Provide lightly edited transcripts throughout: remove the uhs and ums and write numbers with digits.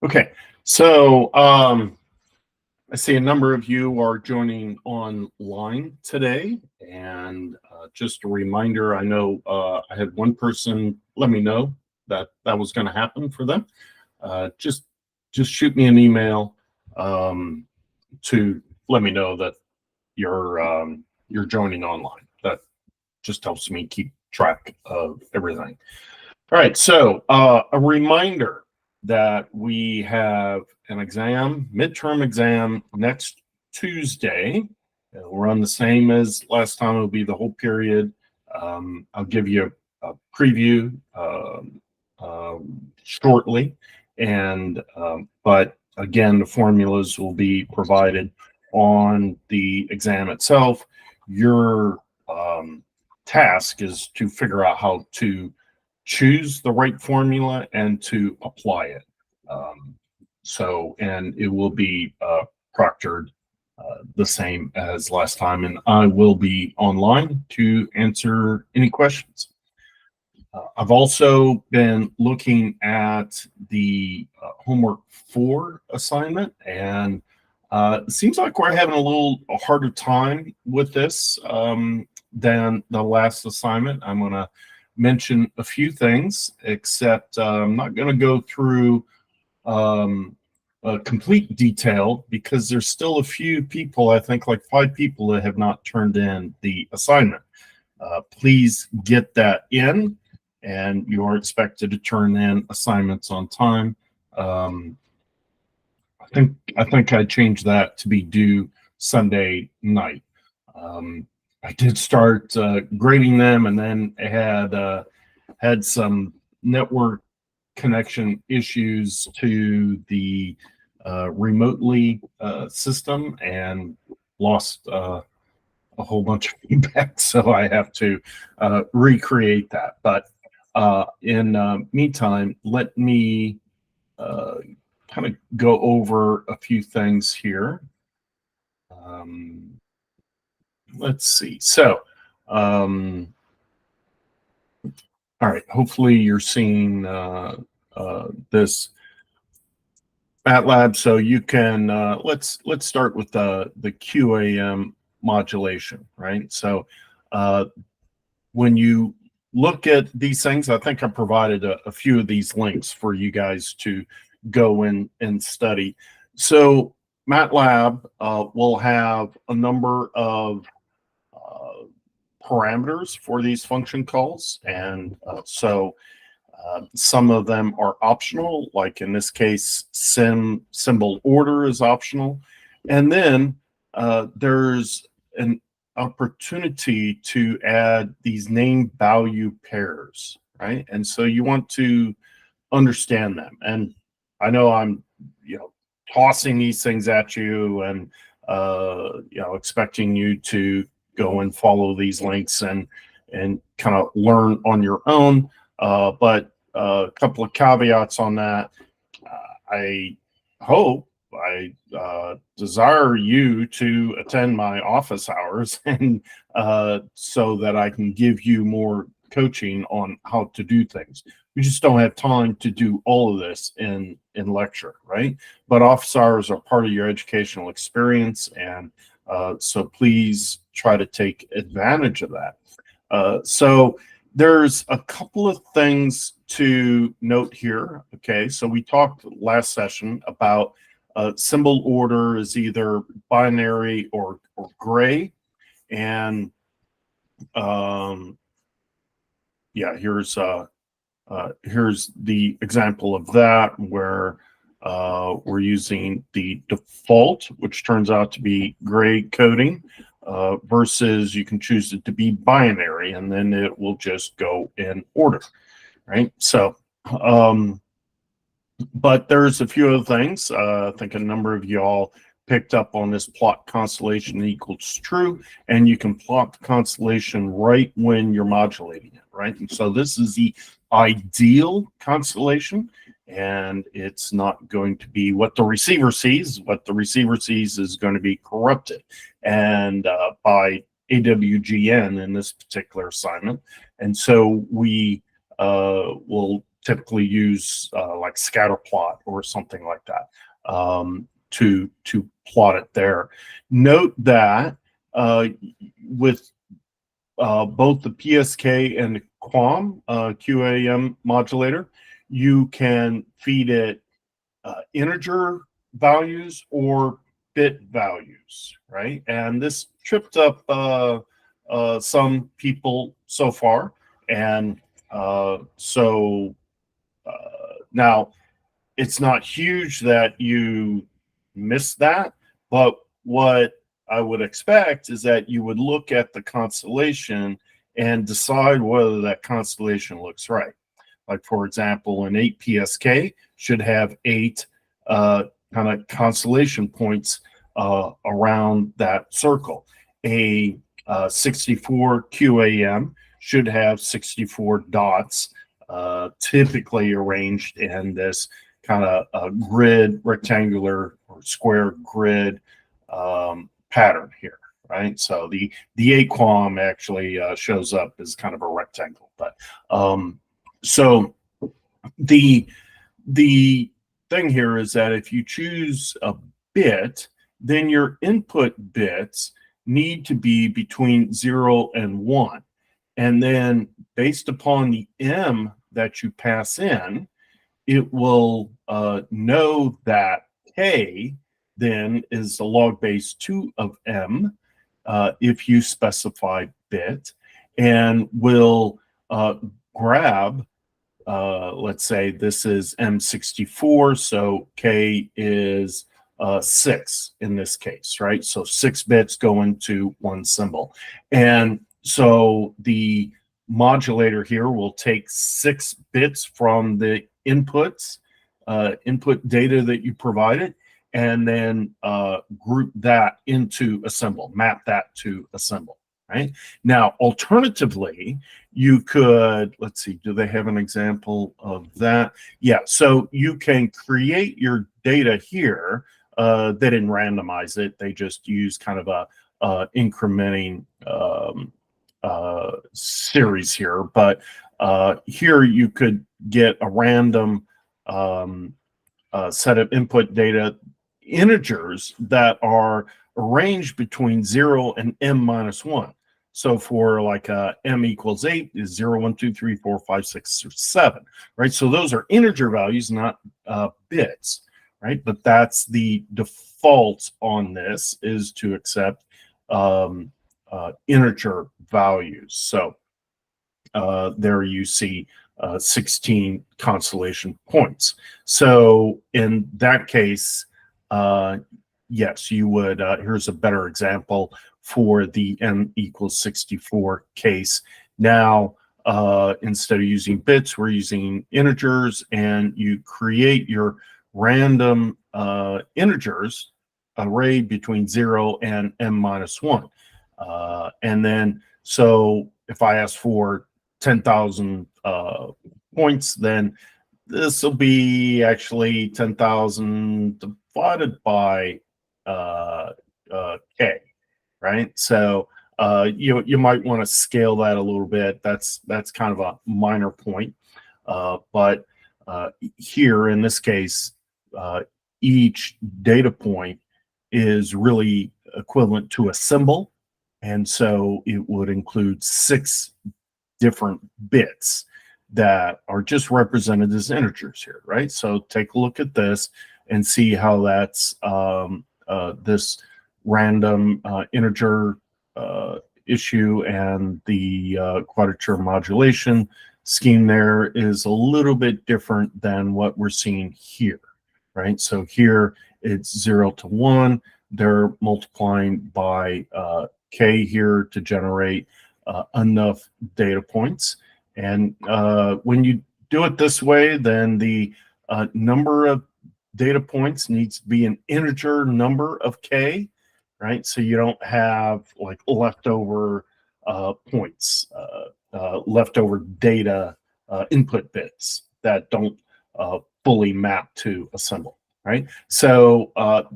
Okay, so I see a number of you are joining online today, and just a reminder, I know I had one person let me know that that was going to happen for them. Just shoot me an email um, to let me know that you're joining online. That just helps me keep track of everything. All right, so a reminder that we have an exam, midterm exam next Tuesday. We'll run the same as last time. It'll be the whole period. I'll give you a preview shortly, and but again, the formulas will be provided on the exam itself. Your task is to figure out how to choose the right formula and to apply it. And it will be proctored the same as last time, and I will be online to answer any questions. I've also been looking at the homework 4 assignment, and it seems like we're having a harder time with this than the last assignment. I'm going to mention a few things, except I'm not going to go through a complete detail because there's still a few people, I think like 5 people, that have not turned in the assignment. Please get that in, and you are expected to turn in assignments on time. I think I changed that to be due Sunday night. I did start grading them, and then had some network connection issues to the remotely system, and lost a whole bunch of feedback, so I have to recreate that. But in meantime, let me kind of go over a few things here. Let's see. So, all right. Hopefully, you're seeing this MATLAB, so you can let's start with the QAM modulation, right? So, when you look at these things, I think I provided a few of these links for you guys to go in and study. So MATLAB will have a number of parameters for these function calls, and some of them are optional, like in this case, symbol order is optional, and then there's an opportunity to add these name value pairs, right? And so you want to understand them. And I know I'm, tossing these things at you, and expecting you to go and follow these links and kind of learn on your own. But a couple of caveats on that. I desire you to attend my office hours, and so that I can give you more coaching on how to do things. We just don't have time to do all of this in lecture, right? But office hours are part of your educational experience, and so please try to take advantage of that. So there's a couple of things to note here. Okay, so we talked last session about symbol order is either binary or gray, and here's the example of that, where we're using the default, which turns out to be gray coding, versus you can choose it to be binary, and then it will just go in order, right? So, but there's a few other things. I think a number of y'all picked up on this plot constellation equals true, and you can plot the constellation right when you're modulating it, right? And so this is the ideal constellation, and it's not going to be what the receiver sees. What the receiver sees is going to be corrupted, and by AWGN in this particular assignment. And so we will typically use like scatter plot or something like that to plot it there. Note that with both the PSK and the Quamm QAM modulator, you can feed it integer values or bit values, right? And this tripped up some people so far. And so now it's not huge that you missed that, but what I would expect is that you would look at the constellation and decide whether that constellation looks right. Like, for example, an 8 PSK should have 8 kind of constellation points around that circle. A 64 QAM should have 64 dots, typically arranged in this kind of grid, rectangular or square grid pattern here, right? So the AQUAM actually shows up as kind of a rectangle, but so the thing here is that if you choose a bit, then your input bits need to be between 0 and 1. And then based upon the M that you pass in, it will know that K then is the log base 2 of M if you specify bit, and will grab, let's say this is M64, so K is 6 in this case, right? So 6 bits go into one symbol. And so the modulator here will take 6 bits from the inputs, input data that you provided, and then group that into a symbol, map that to a symbol, right? Now, alternatively, you could, let's see, do they have an example of that? Yeah, so you can create your data here. They didn't randomize it. They just use kind of a incrementing series here. But here you could get a random set of input data integers that are arranged between 0 and m minus 1. So for like m equals 8 is 0, 1, 2, 3, 4, 5, 6, or 7, right? So those are integer values, not bits, right? But that's the default on this, is to accept integer values. So there you see 16 constellation points. So in that case, yes, you would, here's a better example for the m equals 64 case. Now, instead of using bits, we're using integers, and you create your random integers arrayed between 0 and m minus 1. And then, so if I ask for 10,000 points, then this will be actually 10,000 divided by K, right? So you might want to scale that a little bit. That's kind of a minor point. But here in this case, each data point is really equivalent to a symbol. And so it would include 6 different bits that are just represented as integers here, right? So take a look at this and see how that's this random integer issue, and the quadrature modulation scheme there is a little bit different than what we're seeing here, right? So here it's 0 to 1. They're multiplying by K here to generate enough data points. And when you do it this way, then the number of data points needs to be an integer number of K, right? So you don't have like leftover points, leftover data input bits that don't fully map to a symbol, right? So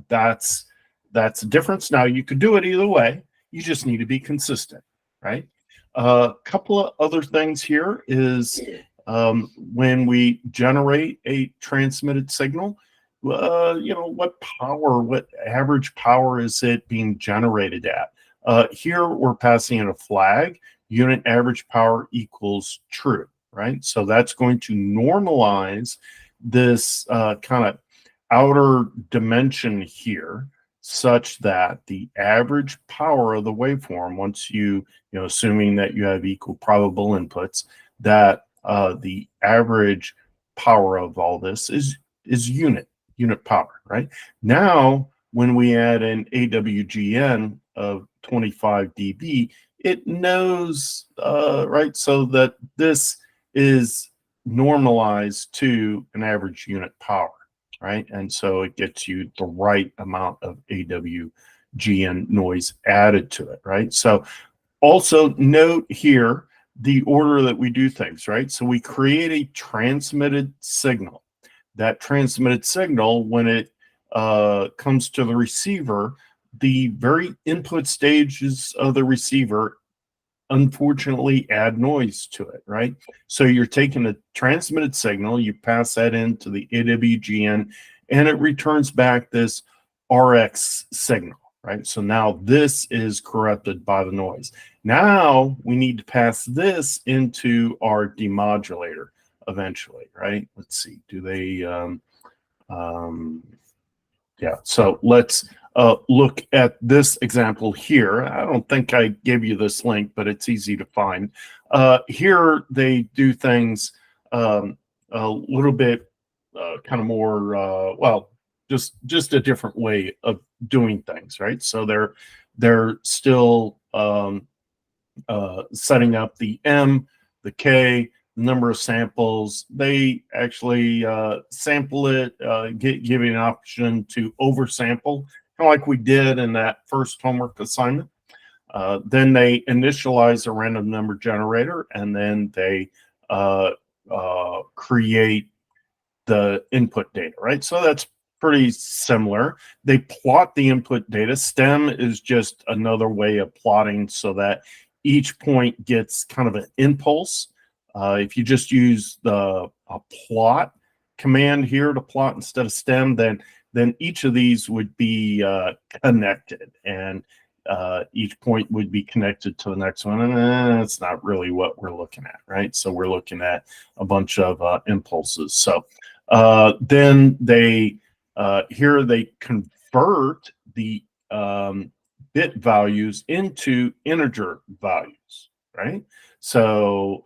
that's the difference. Now, you could do it either way. You just need to be consistent, right? A couple of other things here is when we generate a transmitted signal, what power, what average power is it being generated at? Here we're passing in a flag, unit average power equals true, right? So that's going to normalize this kind of outer dimension here, such that the average power of the waveform, once assuming that you have equal probable inputs, that the average power of all this is unit power, right? Now, when we add an AWGN of 25 dB, it knows, right, so that this is normalized to an average unit power, right? And so it gets you the right amount of AWGN noise added to it, right? So also note here the order that we do things, right? So we create a transmitted signal. That transmitted signal, when it comes to the receiver, the very input stages of the receiver unfortunately add noise to it, right? So you're taking a transmitted signal, you pass that into the AWGN, and it returns back this RX signal, right? So now this is corrupted by the noise. Now we need to pass this into our demodulator eventually, right? Let's see, do they, yeah, so let's look at this example here. I don't think I gave you this link, but it's easy to find. Here they do things a little bit kind of more, well, just a different way of doing things, right? So they're still setting up the M, the K, the number of samples. They actually sample it, give you an option to oversample, kind of like we did in that first homework assignment. Then they initialize a random number generator, and then they create the input data, right? So that's pretty similar. They plot the input data. STEM is just another way of plotting so that each point gets kind of an impulse. If you just use the plot command here to plot instead of STEM, then each of these would be connected, and each point would be connected to the next one, and that's not really what we're looking at, right? So we're looking at a bunch of impulses. So then they here they convert the bit values into integer values, right? So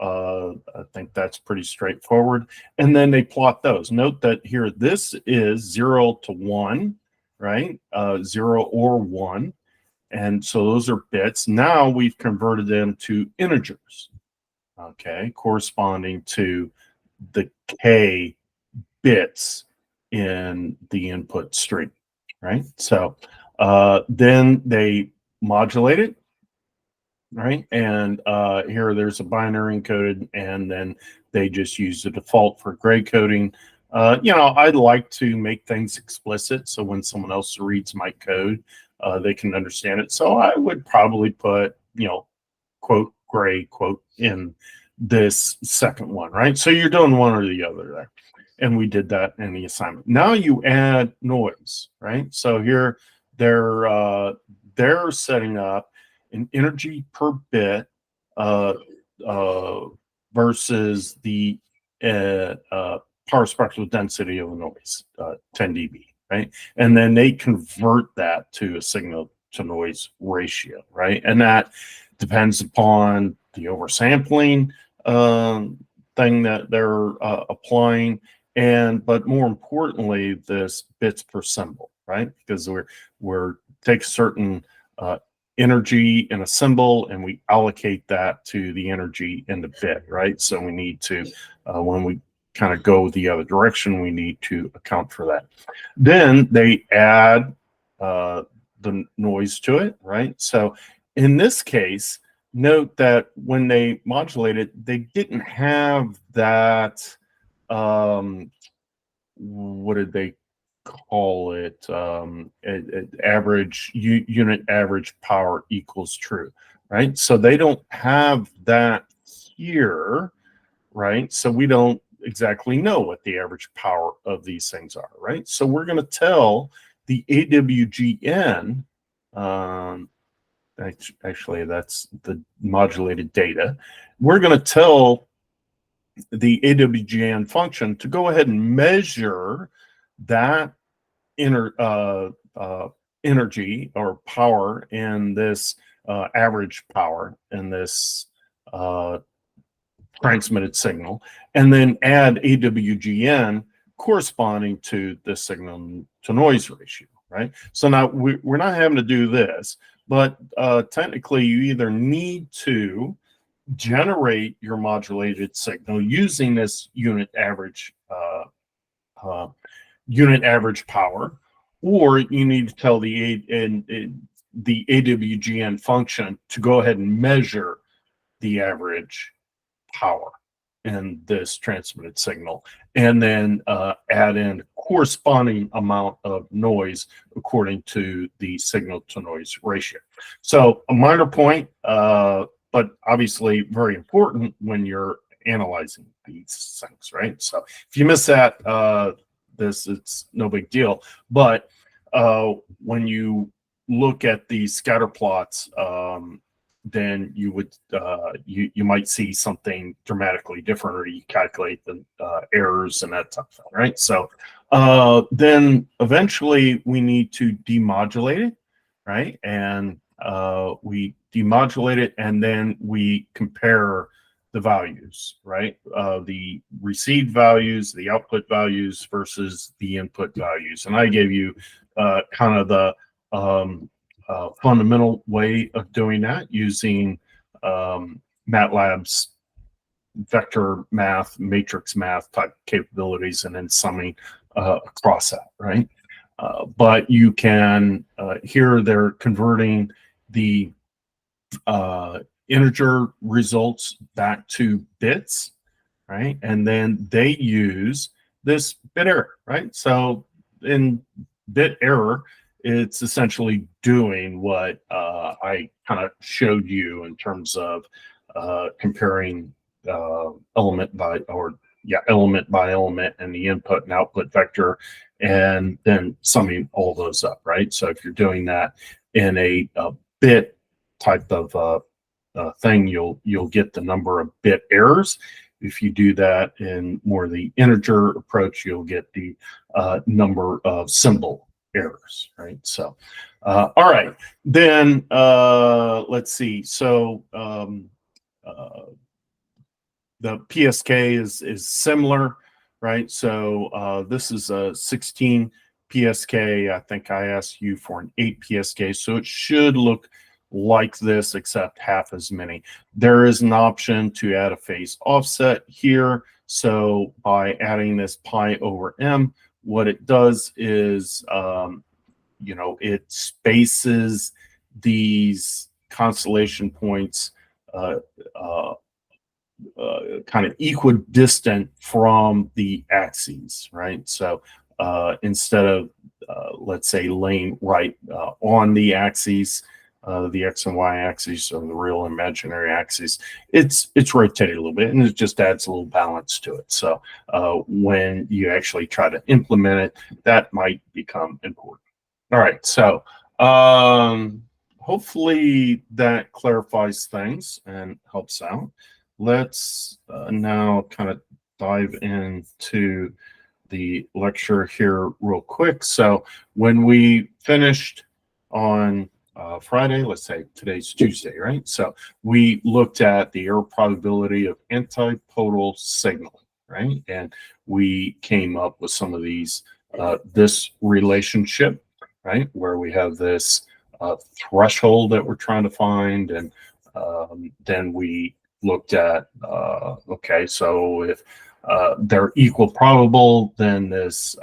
I think that's pretty straightforward. And then they plot those. Note that here this is 0 to 1, right? 0 or 1. And so those are bits. Now we've converted them to integers, okay, corresponding to the K bits in the input stream, right? So then they modulate it, right? And here there's a binary encoded, and then they just use the default for gray coding. I'd like to make things explicit so when someone else reads my code, they can understand it. So I would probably put, quote, gray, quote, in this second one, right? So you're doing one or the other there. And we did that in the assignment. Now you add noise, right? So here they're setting up an energy per bit versus the power spectral density of the noise, 10 dB, right? And then they convert that to a signal to noise ratio, right? And that depends upon the oversampling thing that they're applying, but more importantly, this bits per symbol, right? Because we're take certain energy in a symbol and we allocate that to the energy in the bit, right? So we need to, when we kind of go the other direction, we need to account for that. Then they add the noise to it, right? So in this case, note that when they modulate it, they didn't have that, what did they call it? Average unit average power equals true, right? So they don't have that here. right? So we don't exactly know what the average power of these things are, right? So we're going to tell the AWGN, actually that's the modulated data. We're going to tell the AWGN function to go ahead and measure that energy or power in this average power in this transmitted signal, and then add AWGN corresponding to the signal to noise ratio, right? So now we're not having to do this, but technically you either need to generate your modulated signal using this unit average power, or you need to tell the AWGN function to go ahead and measure the average power in this transmitted signal, and then add in corresponding amount of noise according to the signal to noise ratio. So a minor point, but obviously very important when you're analyzing these things, right? So if you miss that, it's no big deal. But when you look at these scatter plots, then you would you might see something dramatically different, or you calculate the errors and that type of thing, right? So then eventually we need to demodulate it, right? And we demodulate it, and then we compare the values, right? The received values, the output values versus the input values. And I gave you kind of the fundamental way of doing that using MATLAB's vector math, matrix math type capabilities, and then summing across that, right? But you can, here they're converting the integer results back to bits, right? And then they use this bit error, right? So in bit error, it's essentially doing what I kind of showed you in terms of comparing element by element and the input and output vector, and then summing all those up, right? So if you're doing that in a bit type of thing, you'll get the number of bit errors. If you do that in more the integer approach, you'll get the number of symbol errors, right? So all right, then let's see. So the PSK is similar, right? So this is a 16 PSK. I think I asked you for an 8 PSK, so it should look like this, except half as many. There is an option to add a phase offset here. So by adding this pi over m, what it does is, it spaces these constellation points kind of equidistant from the axes, right? So instead of, let's say, laying right on the axes, the x and y axes, or the real imaginary axes, it's rotated a little bit, and it just adds a little balance to it. So when you actually try to implement it, that might become important. All right, so hopefully that clarifies things and helps out. Let's now kind of dive into the lecture here real quick. So when we finished on Friday, let's say today's Tuesday, right? So we looked at the error probability of antipodal signaling, right? And we came up with some of these, this relationship, right? Where we have this threshold that we're trying to find. And then we looked at, okay, so if they're equal probable, then this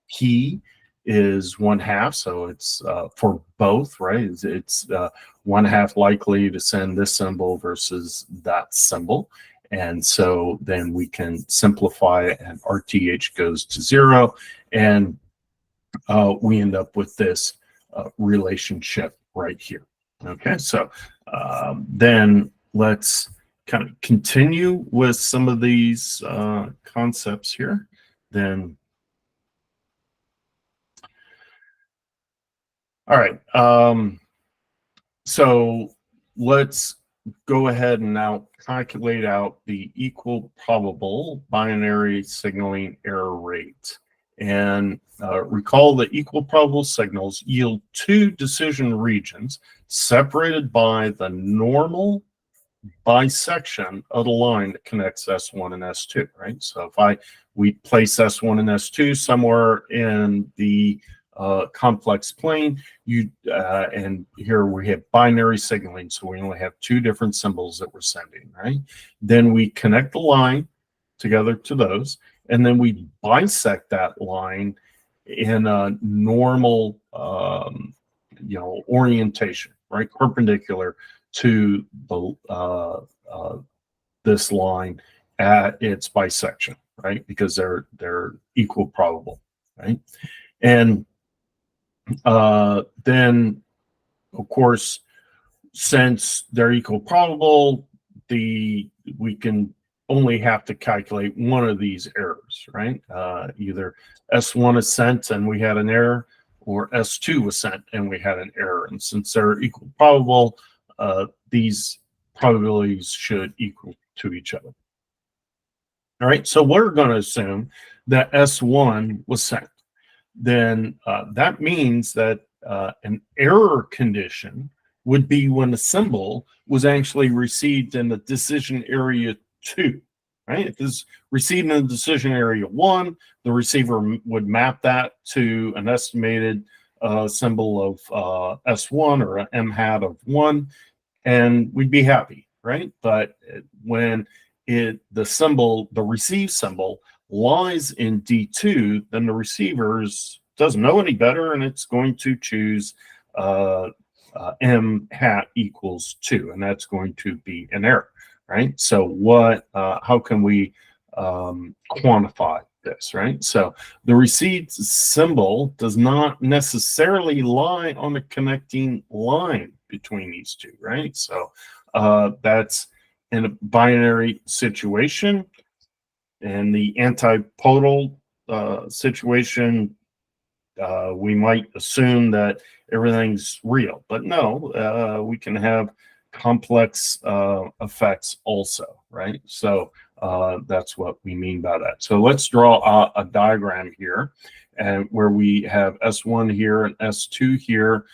P is 1/2, so it's for both, right? It's 1/2 likely to send this symbol versus that symbol. And so then we can simplify it, and RTH goes to 0, and we end up with this relationship right here. Okay, so then let's kind of continue with some of these concepts here, then all right. So let's go ahead and now calculate out the equal probable binary signaling error rate. And recall that equal probable signals yield two decision regions separated by the normal bisection of the line that connects S1 and S2, right? So if we place S1 and S2 somewhere in the complex plane, and here we have binary signaling, so we only have two different symbols that we're sending, right? Then we connect the line together to those, and then we bisect that line in a normal orientation, right, perpendicular to the this line at its bisection, right? Because they're equal probable, right? And then, of course, since they're equal probable, we can only have to calculate one of these errors, right? Either S1 is sent and we had an error, or S2 was sent and we had an error. And since they're equal probable, these probabilities should equal to each other. All right, so we're going to assume that S1 was sent. Then that means that an error condition would be when the symbol was actually received in the decision area 2, right? If it's received in the decision area 1, the receiver would map that to an estimated symbol of S1 or an M hat of 1, and we'd be happy, right? But when the received symbol lies in D2, then the receiver doesn't know any better, and it's going to choose M hat equals 2, and that's going to be an error, right? So how can we quantify this, right? So the received symbol does not necessarily lie on the connecting line between these two, right? So that's in a binary situation. And the antipodal situation, we might assume that everything's real, but no, we can have complex effects also, right? So that's what we mean by that. So let's draw a diagram here, and where we have S1 here and S2 here.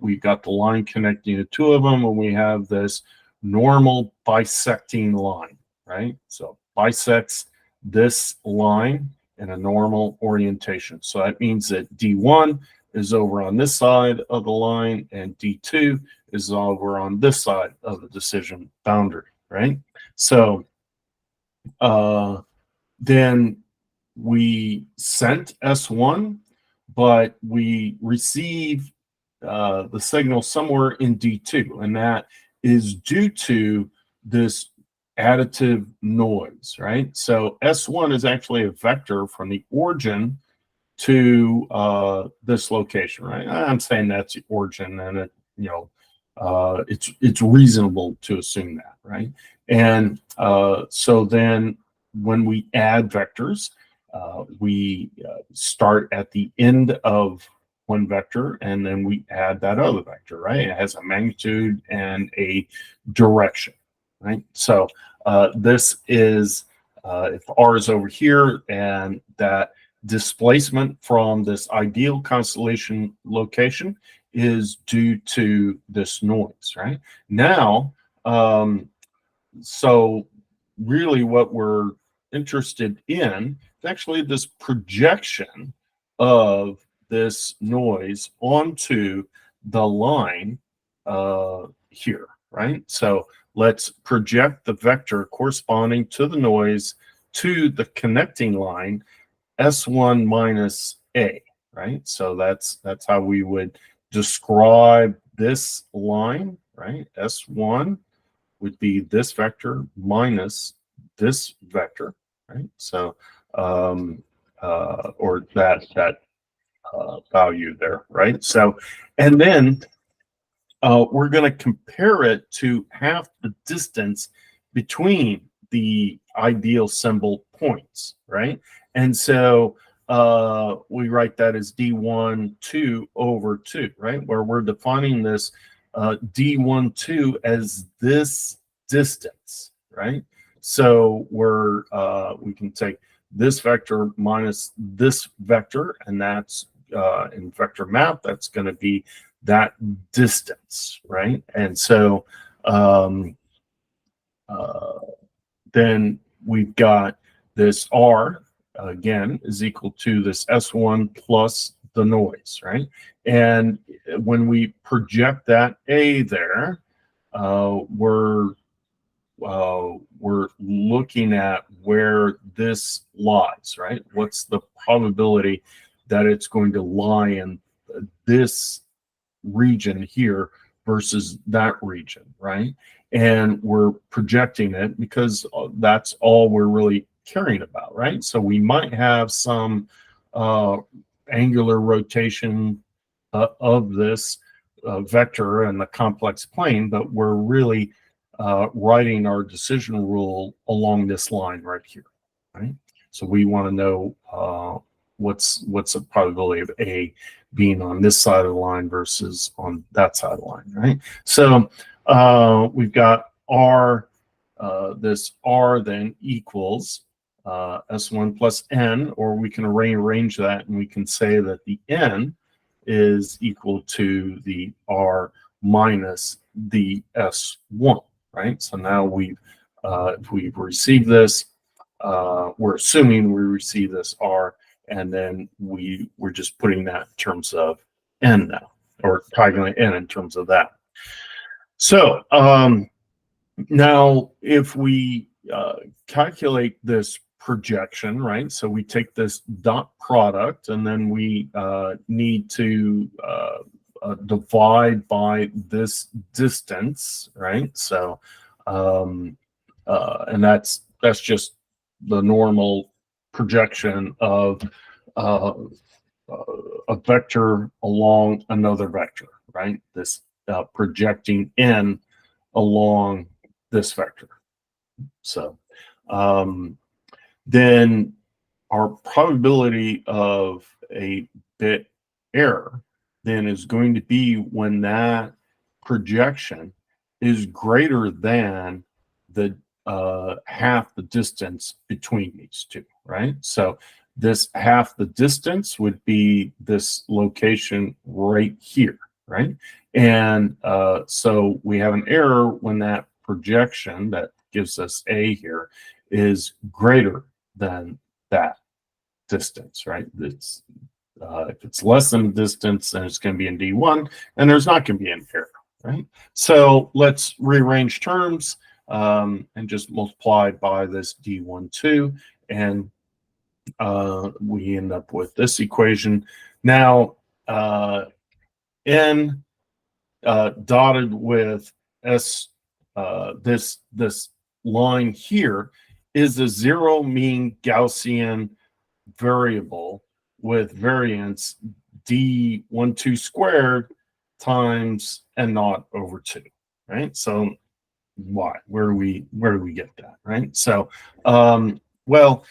We've got the line connecting the two of them, and we have this normal bisecting line, right? So bisects this line in a normal orientation. So that means that D1 is over on this side of the line and D2 is over on this side of the decision boundary, right? So then we sent S1, but we receive the signal somewhere in D2, and that is due to this additive noise, right? So S1 is actually a vector from the origin to this location, right? I'm saying that's the origin, and it's reasonable to assume that, right? And so then when we add vectors, we start at the end of one vector, and then we add that other vector, right? It has a magnitude and a direction, right? So this is, if R is over here, and that displacement from this ideal constellation location is due to this noise, right? Now, so really what we're interested in is actually this projection of this noise onto the line here, right? So let's project the vector corresponding to the noise to the connecting line S1 minus A, right? So that's how we would describe this line, right? S1 would be this vector minus this vector, right? So or that value there, right? So, and then we're going to compare it to half the distance between the ideal symbol points, right? And so we write that as D1, 2 over 2, right? Where we're defining this D1, 2 as this distance, right? So we can take this vector minus this vector, and that's in vector map, that's going to be that distance, right? And so then we've got this R, again, is equal to this S1 plus the noise, right? And when we project that A there, we're looking at where this lies, right? What's the probability that it's going to lie in this region here versus that region, right? And we're projecting it because that's all we're really caring about, right? So we might have some angular rotation of this vector and the complex plane, but we're really writing our decision rule along this line right here, right? So we want to know what's the probability of A being on this side of the line versus on that side of the line, right? So we've got R, this R then equals S1 plus N, or we can rearrange that and we can say that the N is equal to the R minus the S1, right? So now if we've received this, we're assuming we receive this R, and then we're just putting that in terms of N now, or calculating N in terms of that. So now if we calculate this projection, right? So we take this dot product, and then we need to divide by this distance, right? So and that's just the normal projection of a vector along another vector, right? This projecting N along this vector. So then our probability of a bit error then is going to be when that projection is greater than the half the distance between these two, right? So this half the distance would be this location right here, right? And so we have an error when that projection that gives us A here is greater than that distance, right? It's if it's less than the distance, then it's going to be in D1, and there's not going to be an error, right? So let's rearrange terms and just multiply by this D12, and we end up with this equation. Now, N dotted with S, this line here is a zero mean Gaussian variable with variance D12 squared times N naught over 2, right? So why? Where do we get that, right? So well,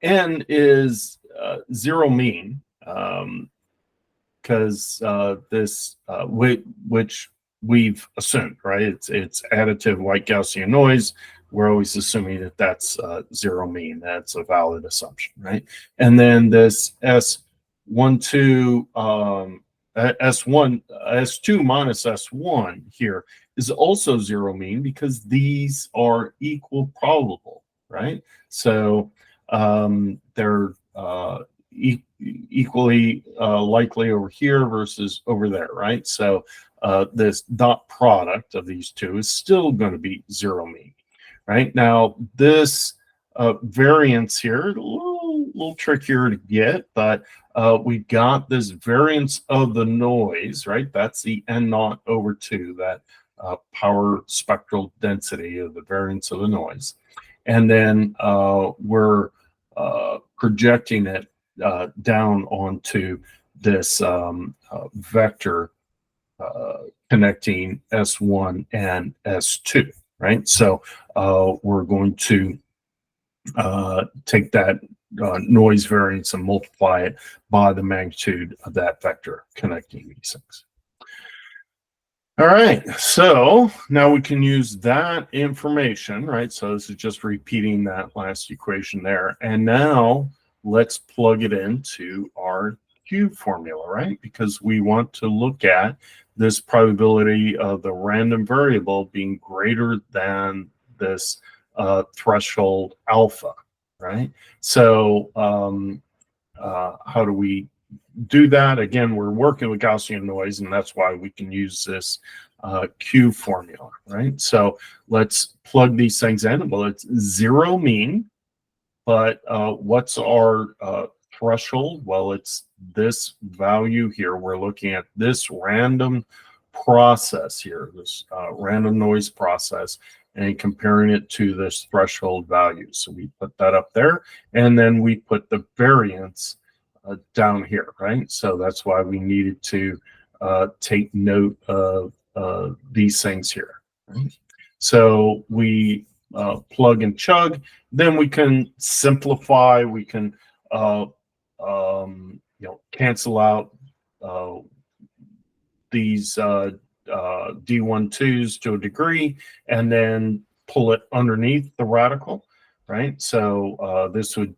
N is zero mean because this which we've assumed, right? It's additive white Gaussian noise. We're always assuming that that's zero mean. That's a valid assumption, right? And then this S12 S1 S2 minus S1 here is also zero mean because these are equal probable, right? So they're equally likely over here versus over there, right? So this dot product of these two is still going to be zero mean, right? Now this variance here, a little trickier to get, but we've got this variance of the noise, right? That's the N naught over 2, that power spectral density of the variance of the noise. And then we're projecting it down onto this vector connecting S1 and S2, right? So we're going to take that noise variance and multiply it by the magnitude of that vector connecting these things. All right, so now we can use that information, right? So this is just repeating that last equation there. And now let's plug it into our Q formula, right? Because we want to look at this probability of the random variable being greater than this threshold alpha, right? So how do we do that? Again, we're working with Gaussian noise, and that's why we can use this Q formula, right? So let's plug these things in. Well, it's zero mean, but what's our threshold? Well, it's this value here. We're looking at this random process here, this random noise process, and comparing it to this threshold value. So we put that up there, and then we put the variance down here, right? So that's why we needed to take note of these things here, right? So we plug and chug, then we can simplify, we can cancel out these D12s to a degree, and then pull it underneath the radical, right? So this would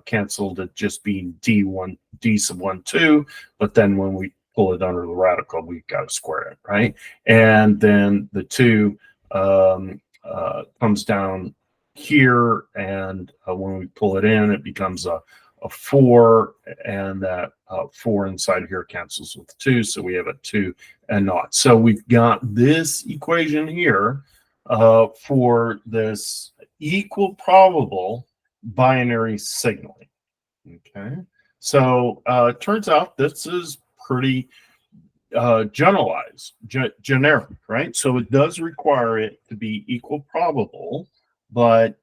cancel to just be D1, D sub 1, 2, but then when we pull it under the radical, we've got to square it, right? And then the 2 comes down here, and when we pull it in, it becomes a 4, and that 4 inside here cancels with 2, so we have a 2 and naught. So we've got this equation here for this equal probable binary signaling. Okay, so it turns out this is pretty generalized, generic, right? So it does require it to be equal probable, but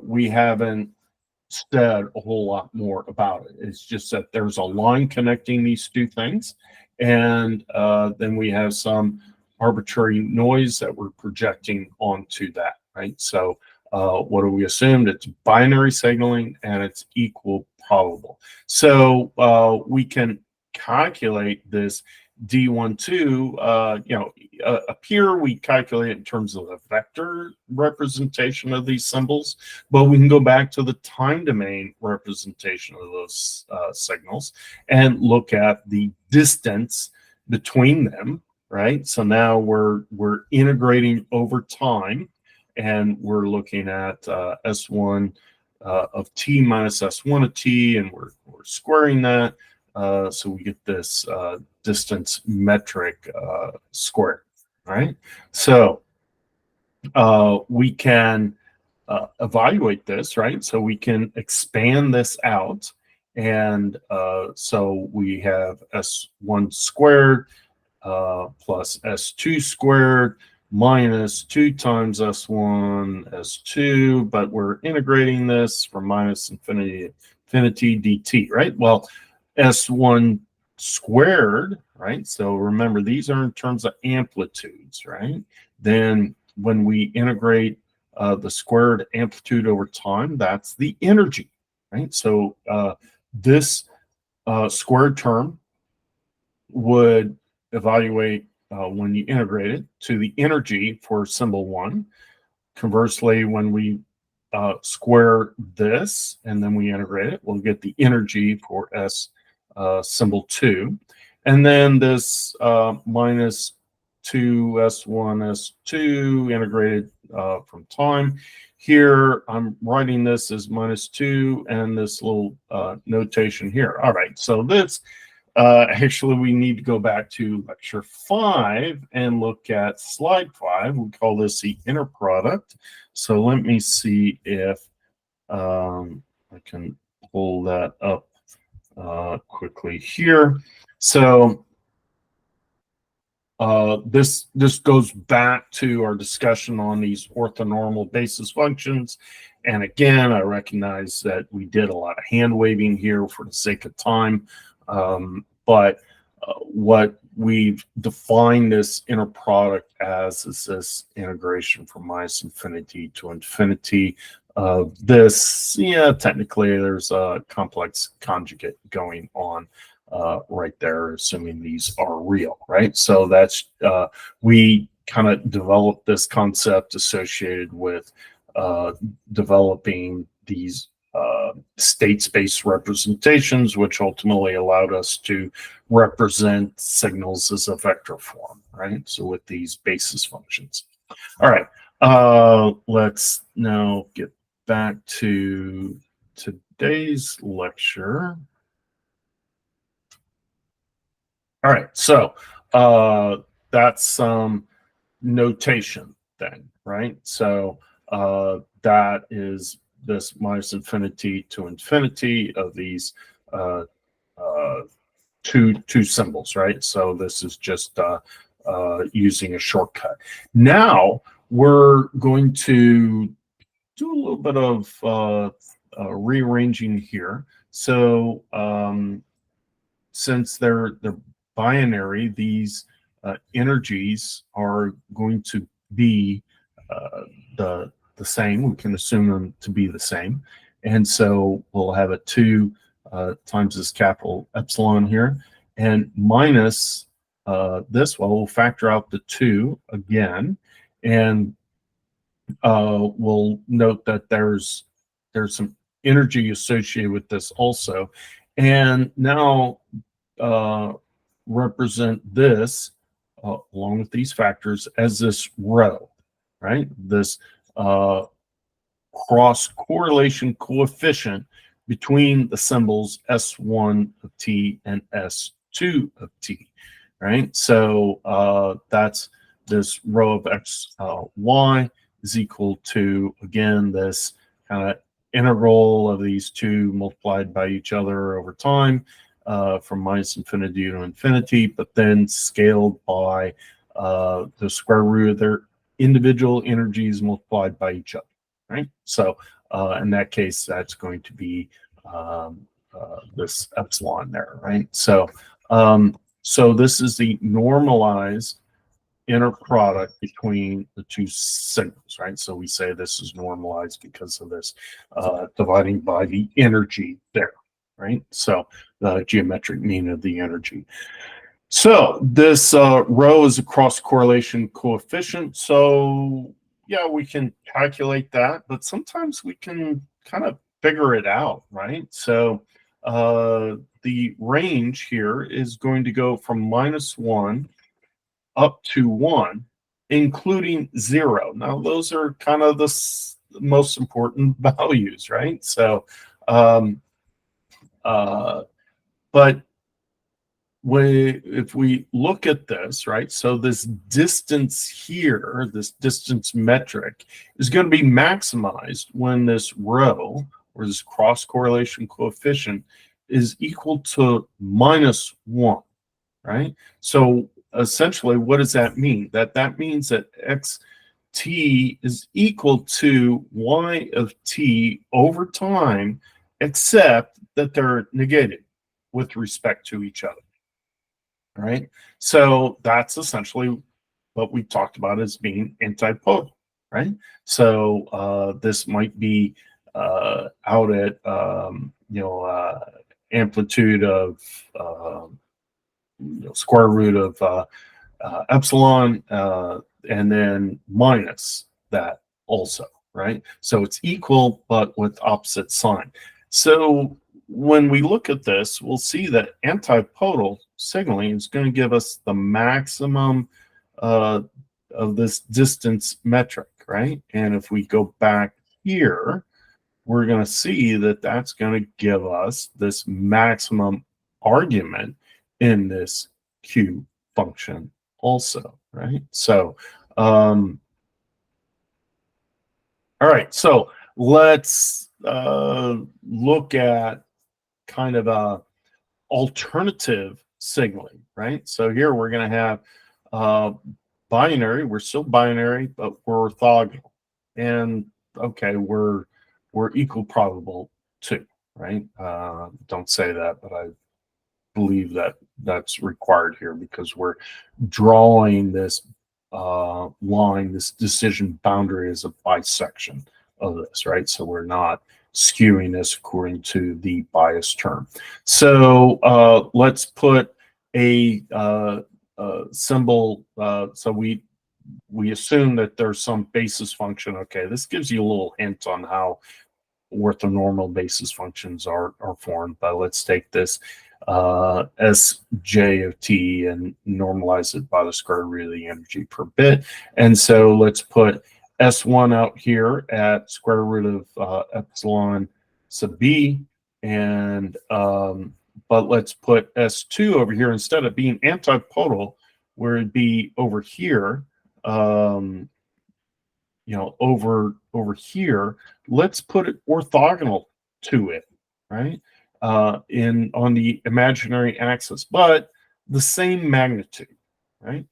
we haven't said a whole lot more about it. It's just that there's a line connecting these two things, and then we have some arbitrary noise that we're projecting onto that, right? So what do we assume? It's binary signaling and it's equal probable. So we can calculate this D12, up here we calculate it in terms of the vector representation of these symbols, but we can go back to the time domain representation of those signals and look at the distance between them, right? So now we're integrating over time, and we're looking at S1 of t minus S1 of t, and we're squaring that. So we get this distance metric squared, right? So we can evaluate this, right? So we can expand this out, and so we have S1 squared plus S2 squared minus 2 times S1 S2, but we're integrating this from minus infinity dt, right? Well, S1 squared, right? So remember, these are in terms of amplitudes, right? Then when we integrate the squared amplitude over time, that's the energy, right? So this squared term would evaluate when you integrate it to the energy for symbol 1. Conversely, when we square this and then we integrate it, we'll get the energy for S symbol 2. And then this minus 2 S1 S2 integrated from time. Here I'm writing this as minus 2 and this little notation here. All right, so this actually we need to go back to lecture 5 and look at slide 5. We call this the inner product. So let me see if I can pull that up quickly here. So this goes back to our discussion on these orthonormal basis functions. And again, I recognize that we did a lot of hand waving here for the sake of time. But what we've defined this inner product as is this integration from minus infinity to infinity of this. Yeah, technically there's a complex conjugate going on right there, assuming these are real, right? So that's we kind of developed this concept associated with developing these state space representations, which ultimately allowed us to represent signals as a vector form, right? So with these basis functions. All right, let's now get back to today's lecture. All right, so that's some notation then, right? So that is this minus infinity to infinity of these uh, uh, two symbols, right? So this is just using a shortcut. Now we're going to do a little bit of rearranging here. So since they're binary, these energies are going to be uh, the same. We can assume them to be the same, and so we'll have a 2 times this capital epsilon here, and minus this. Well, we'll factor out the 2 again, and we'll note that there's some energy associated with this also, and now represent this along with these factors as this rho, right? This cross correlation coefficient between the symbols S1 of t and S2 of t, right? So that's this rho of x y is equal to, again, this kind of integral of these two multiplied by each other over time from minus infinity to infinity, but then scaled by the square root of their individual energies multiplied by each other, right? So in that case, that's going to be this epsilon there, right? So so this is the normalized inner product between the two signals, right? So we say this is normalized because of this dividing by the energy there, right? So the geometric mean of the energy. So this rho is a cross correlation coefficient. So yeah, we can calculate that, but sometimes we can kind of figure it out, right? So the range here is going to go from -1 up to 1, including 0. Now, those are kind of the most important values, right? So, but if we look at this, right, so this distance here, this distance metric, is going to be maximized when this rho, or this cross correlation coefficient, is equal to -1, right? So essentially, what does that mean? That means that xt is equal to y of t over time, except that they're negated with respect to each other, right? So that's essentially what we talked about as being antipodal, right? So this might be out at amplitude of square root of epsilon, and then minus that also, right? So it's equal, but with opposite sign. So when we look at this, we'll see that antipodal signaling is going to give us the maximum of this distance metric, right? And if we go back here, we're going to see that that's going to give us this maximum argument in this Q function also, right? So, all right, so let's look at kind of a alternative signaling, right? So here we're going to have binary. We're still binary, but we're orthogonal, and okay, we're equal probable too, right? Don't say that, but believe that that's required here because we're drawing this line, this decision boundary as a bisection of this, right? So we're not skewing this according to the bias term. So let's put a symbol. So we assume that there's some basis function. Okay, this gives you a little hint on how orthonormal basis functions are formed. But let's take this Sj of t and normalize it by the square root of the energy per bit. And so let's put S1 out here at square root of epsilon sub b, and but let's put S2 over here instead of being antipodal, where it'd be over here. Over here, let's put it orthogonal to it, right? On the imaginary axis, but the same magnitude, right?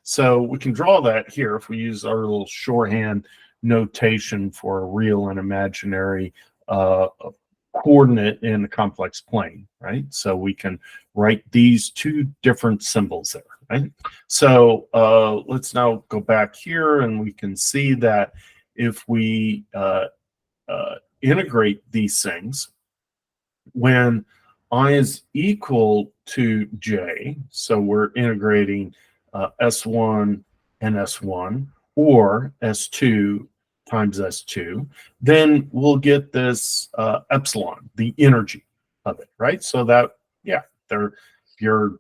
So we can draw that here if we use our little shorthand notation for a real and imaginary coordinate in a complex plane, right? So we can write these two different symbols there, right? So let's now go back here, and we can see that if we integrate these things, when I is equal to j, so we're integrating S1 and S1, or S2 times S2, then we'll get this epsilon, the energy of it, right? So that, yeah, if you're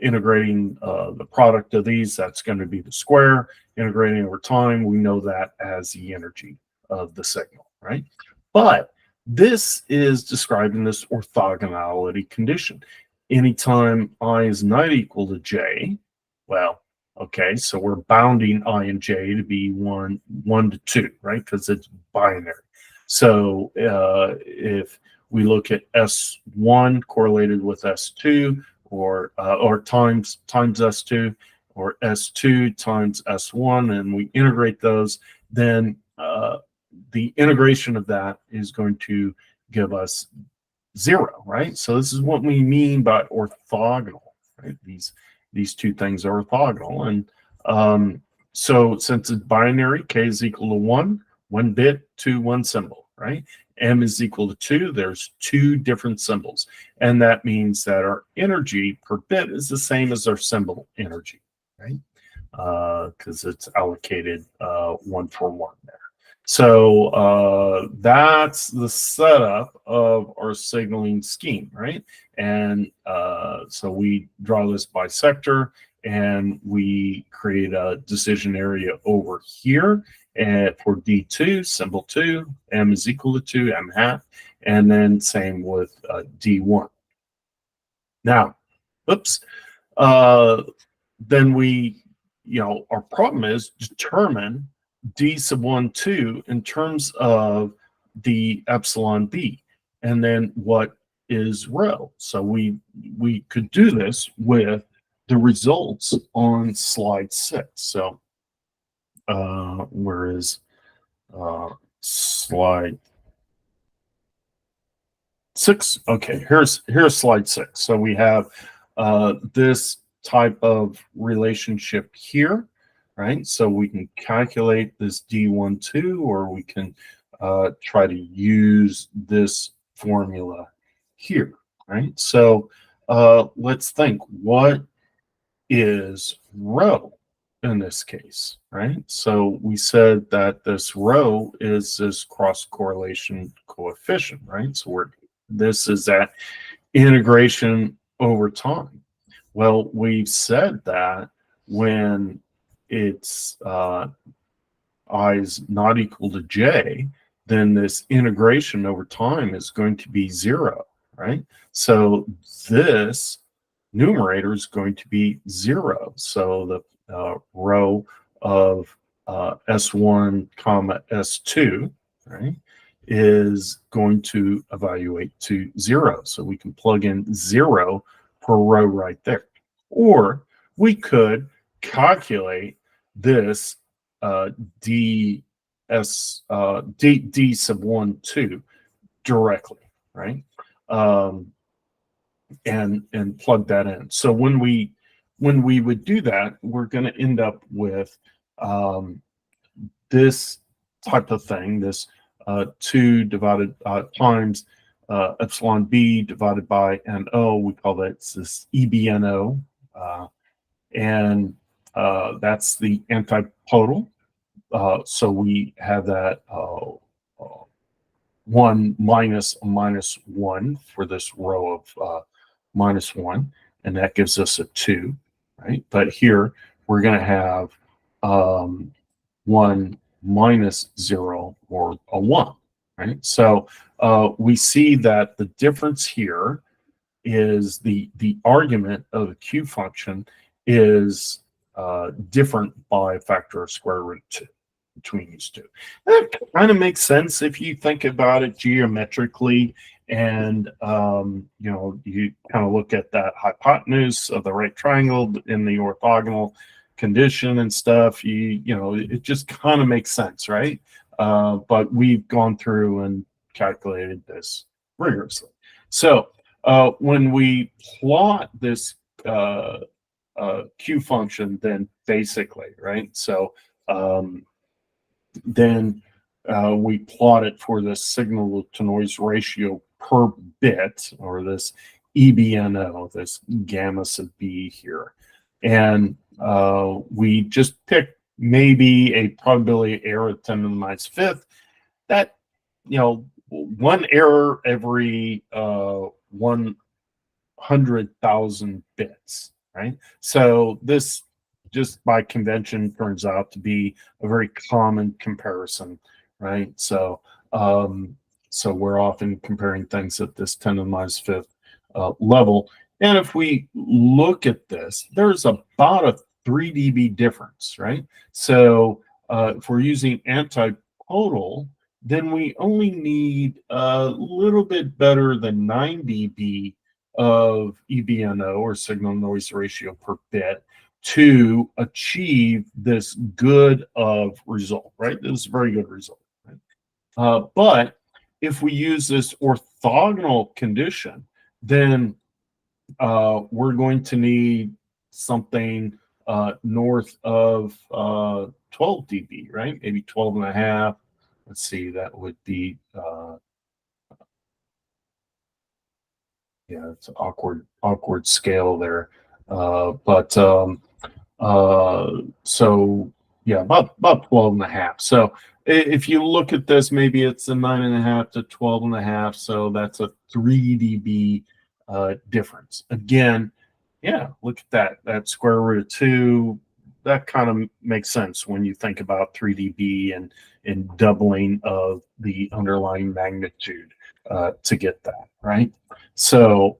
integrating the product of these, that's going to be the square. Integrating over time, we know that as the energy of the signal, right? But this is describing this orthogonality condition. Anytime I is not equal to j, well, okay, so we're bounding I and j to be 1 to 2, right? Because it's binary. So if we look at S1 correlated with S2, or times S2, or S2 times S1, and we integrate those, then the integration of that is going to give us 0, right? So this is what we mean by orthogonal, right? These two things are orthogonal. And so since it's binary, k is equal to 1 bit to 1 symbol, right? M is equal to 2, there's 2 different symbols. And that means that our energy per bit is the same as our symbol energy, right? Because it's allocated 1 for 1 there. So that's the setup of our signaling scheme, right? And so we draw this bisector, and we create a decision area over here. And for D2, symbol 2, M is equal to 2, M hat, and then same with D1. Now, oops, then we, our problem is determine D sub 1, 2 in terms of the epsilon B, and then what is rho. So we could do this with the results on slide 6. So where is slide 6? Okay, here's slide 6. So we have this type of relationship here, right? So we can calculate this D12, or we can try to use this formula here, right? So let's think, what is rho in this case, right? So we said that this rho is this cross correlation coefficient, right? So this is that integration over time. Well, we've said that when it's I is not equal to j, then this integration over time is going to be 0, right? So this numerator is going to be 0. So the rho of S1 comma S2, right, is going to evaluate to 0. So we can plug in 0 per row right there. Or we could calculate this D sub 1, 2 directly, right? and plug that in. So when we would do that, we're going to end up with this type of thing, this 2 divided times epsilon b divided by NO. We call that this EBNO, and that's the antipodal. So we have that 1 minus a minus 1 for this row of minus 1, and that gives us a 2, right? But here we're going to have 1 minus 0, or a 1, right? So we see that the difference here is the argument of the Q function is different by a factor of square root 2 between these two. That kind of makes sense if you think about it geometrically, and you kind of look at that hypotenuse of the right triangle in the orthogonal condition and stuff. It just kind of makes sense, right? But we've gone through and calculated this rigorously. So when we plot this Q function, then basically, right? So then we plot it for the signal to noise ratio per bit, or this EBNO, this gamma sub b here. And we just pick maybe a probability error of 10 to the minus fifth. That, one error every 100,000 bits, right? So this, just by convention, turns out to be a very common comparison, right? So so we're often comparing things at this 10 to the minus fifth level. And if we look at this, there's about a 3 dB difference, right? So if we're using antipodal, then we only need a little bit better than 9 dB of EBNO, or signal noise ratio per bit, to achieve this good of result, right? This is a very good result, right? But if we use this orthogonal condition, then we're going to need something north of 12 dB, right? Maybe 12 and a half. Let's see, that would be, yeah, it's an awkward scale there. So yeah, about 12 and a half. So if you look at this, maybe it's a 9.5 to 12 and a half. So that's a 3 dB difference. Again, yeah, look at that square root of 2. That kind of makes sense when you think about 3 dB and doubling of the underlying magnitude to get that, right? So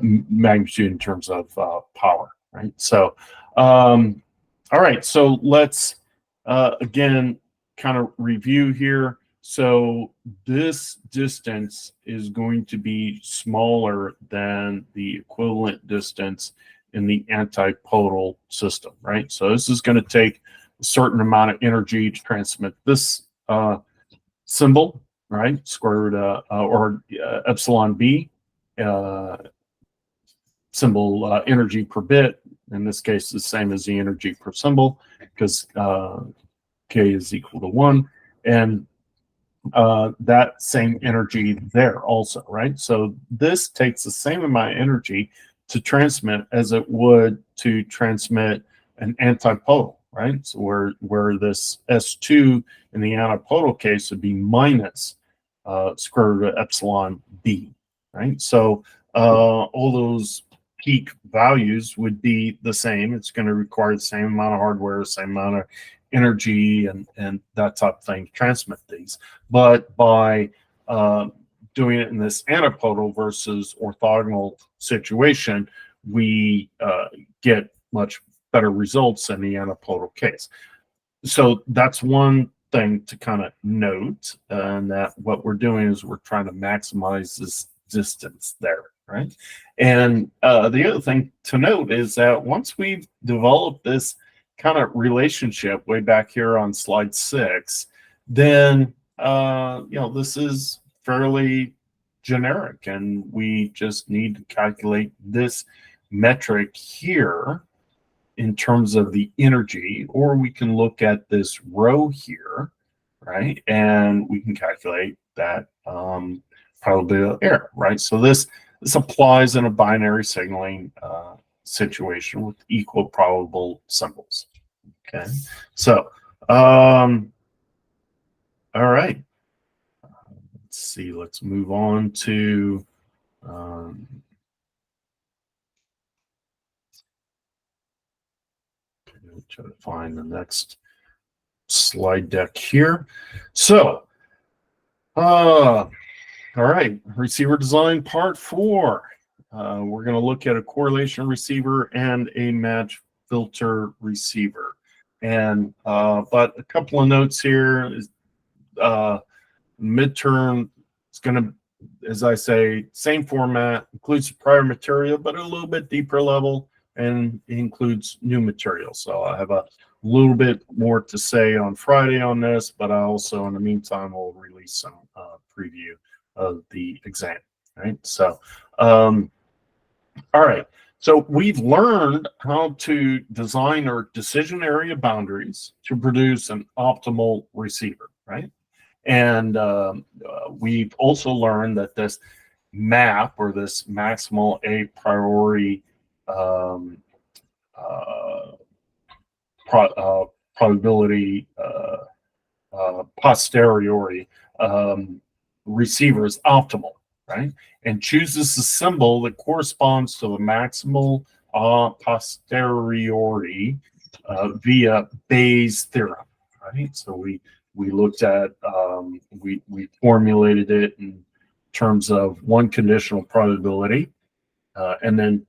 magnitude in terms of power, right? So all right, so let's again kind of review here. So this distance is going to be smaller than the equivalent distance in the antipodal system, right? So this is going to take a certain amount of energy to transmit this symbol, right? Square root or epsilon b, symbol energy per bit. In this case, the same as the energy per symbol, because k is equal to 1, and that same energy there also, right? So this takes the same amount of energy to transmit as it would to transmit an antipodal, right? So where this S2 in the antipodal case would be minus square root of epsilon b, right? So all those peak values would be the same. It's going to require the same amount of hardware, same amount of energy, and that type of thing to transmit these. But by doing it in this antipodal versus orthogonal situation, we get much better results in the antipodal case. So that's one thing to kind of note, and that what we're doing is we're trying to maximize this distance there, right? And the other thing to note is that once we've developed this kind of relationship way back here on slide 6, then this is fairly generic, and we just need to calculate this metric here in terms of the energy, or we can look at this row here, right? And we can calculate that probability of error, right? So this applies in a binary signaling situation with equal probable symbols. Okay, so all right. Let's see. Let's move on to try to find the next slide deck here. So, all right, receiver design part 4. We're going to look at a correlation receiver and a match filter receiver. And but a couple of notes here is midterm. It's going to, as I say, same format, includes prior material, but a little bit deeper level, and includes new material. So I have a little bit more to say on Friday on this, but I also, in the meantime, will release some preview of the exam. Right. So, all right. So we've learned how to design our decision area boundaries to produce an optimal receiver. Right. And we've also learned that this map, or this maximal a priori probability posteriori receiver is optimal, right? And chooses the symbol that corresponds to the maximal posteriori via Bayes' theorem, right? So we looked at, we formulated it in terms of one conditional probability, and then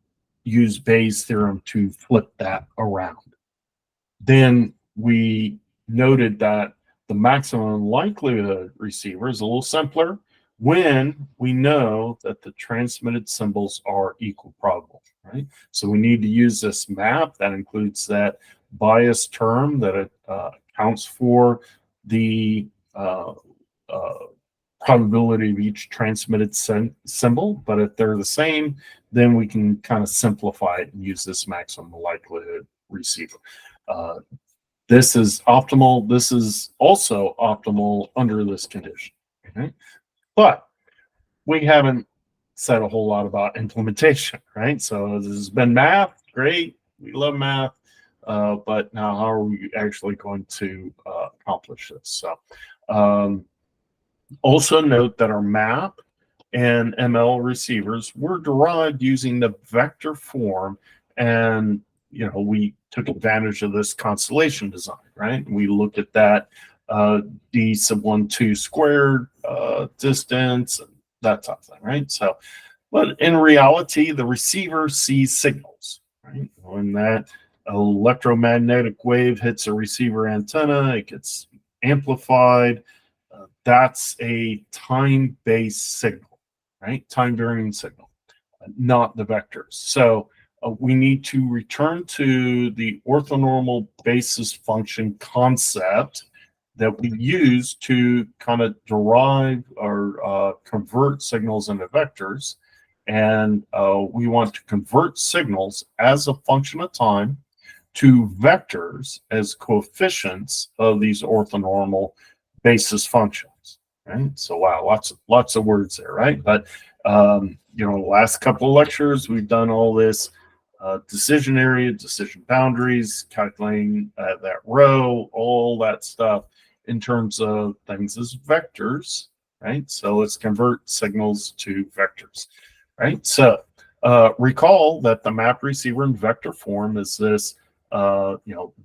use Bayes' theorem to flip that around. Then we noted that the maximum likelihood receiver is a little simpler when we know that the transmitted symbols are equal probable, right? So we need to use this map that includes that bias term that accounts for the probability of each transmitted symbol. But if they're the same, then we can kind of simplify it and use this maximum likelihood receiver. This is optimal. This is also optimal under this condition. Okay? But we haven't said a whole lot about implementation, right? So this has been math. Great. We love math. But now how are we actually going to accomplish this? So also note that our map and ML receivers were derived using the vector form, and we took advantage of this constellation design, right? We looked at that d sub 1 2 squared distance, and that type of thing, right? So, but in reality, the receiver sees signals, right? When that electromagnetic wave hits a receiver antenna, it gets amplified. That's a time-based signal, right? Time varying signal, not the vectors. So we need to return to the orthonormal basis function concept that we use to kind of derive or convert signals into vectors. And we want to convert signals as a function of time to vectors as coefficients of these orthonormal basis functions, right? So wow, lots of words there, right? But the last couple of lectures we've done all this decision area, decision boundaries, calculating that row, all that stuff in terms of things as vectors, right? So let's convert signals to vectors, right? So recall that the map receiver in vector form is this.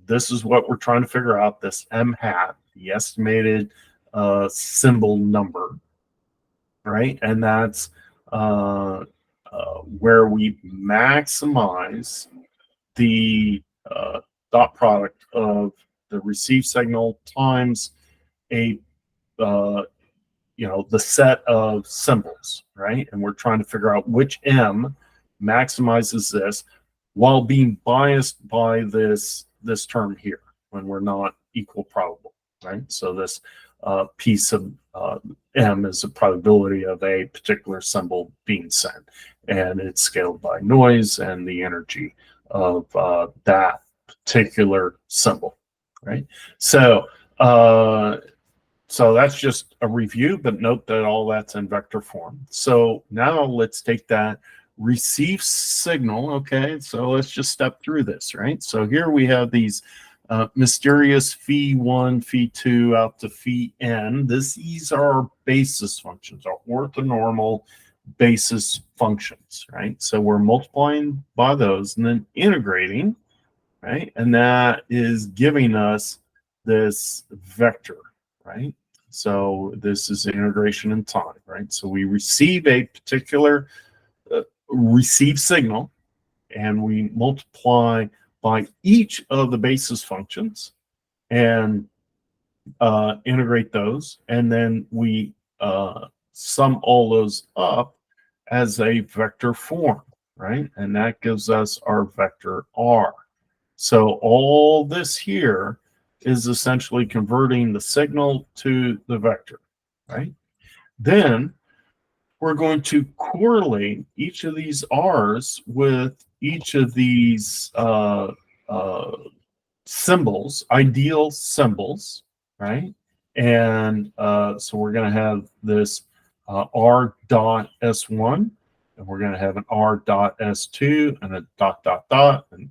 This is what we're trying to figure out, this m hat, the estimated symbol number, right? And that's where we maximize the dot product of the received signal times a the set of symbols, right? And we're trying to figure out which m maximizes this while being biased by this term here when we're not equal probable, right? So this piece of M is the probability of a particular symbol being sent, and it's scaled by noise and the energy of that particular symbol, right? So so that's just a review, but note that all that's in vector form. So now let's take that receive signal. Okay, so let's just step through this, right? So here we have these mysterious phi1, phi2 out to phi n. These are our basis functions, our orthonormal basis functions, right? So we're multiplying by those and then integrating, right? And that is giving us this vector, right? So this is integration in time, right? So we receive a particular receive signal, and we multiply by each of the basis functions and integrate those, and then we sum all those up as a vector form, right? And that gives us our vector R. So all this here is essentially converting the signal to the vector, right? Then we're going to correlate each of these R's with each of these symbols, ideal symbols, right? And so we're going to have this R dot S1, and we're going to have an R dot S2, and a dot dot dot, and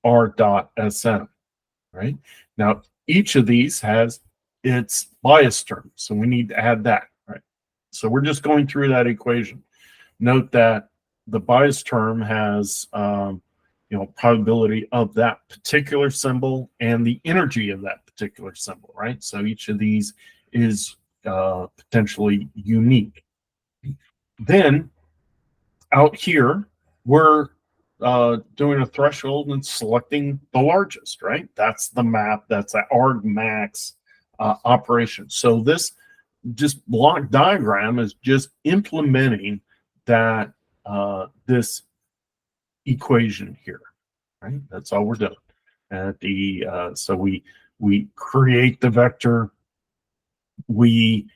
R dot SM, right? Now, each of these has its bias term, so we need to add that, right? So we're just going through that equation. Note that the bias term has probability of that particular symbol and the energy of that particular symbol, right? So each of these is potentially unique. Then out here, we're doing a threshold and selecting the largest, right? That's the map. That's an argmax operation. So this just block diagram is just implementing that this equation here, right? That's all we're doing. At the so we create the vector, we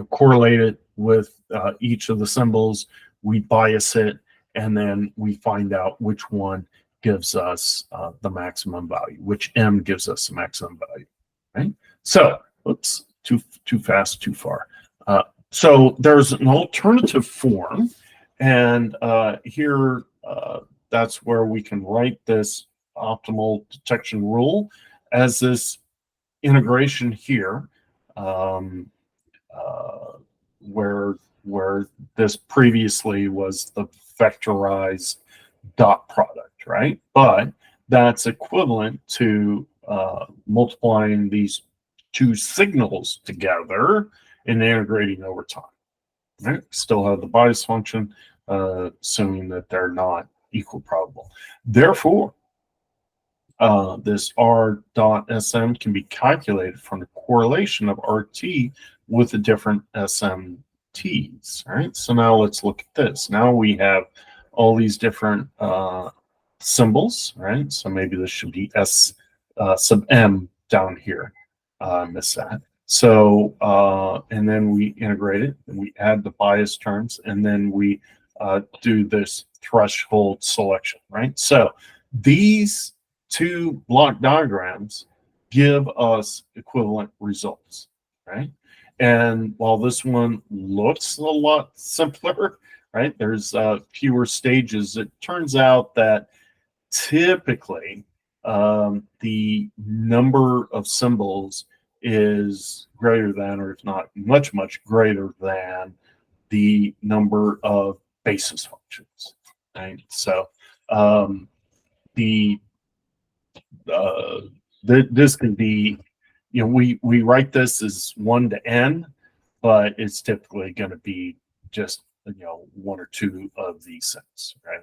correlate it with each of the symbols, we bias it, and then we find out which one gives us the maximum value, which M gives us the maximum value, right? So, oops, too fast, too far. So there's an alternative form, and here that's where we can write this optimal detection rule as this integration here, where this previously was the vectorized dot product, right? But that's equivalent to multiplying these two signals together and integrating over time. Right? Still have the bias function, assuming that they're not equal probable. Therefore, this R dot SM can be calculated from the correlation of RT with the different SMTs. Right? So now let's look at this. Now we have all these different symbols, right? So maybe this should be S sub M down here. Miss that. So, and then we integrate it, and we add the bias terms, and then we do this threshold selection, right? So these two block diagrams give us equivalent results, right? And while this one looks a lot simpler, right, there's fewer stages, it turns out that typically the number of symbols is greater than, or if not much, much greater than the number of basis functions, right? So this can be, we write this as 1 to n, but it's typically going to be just one or two of these things, right?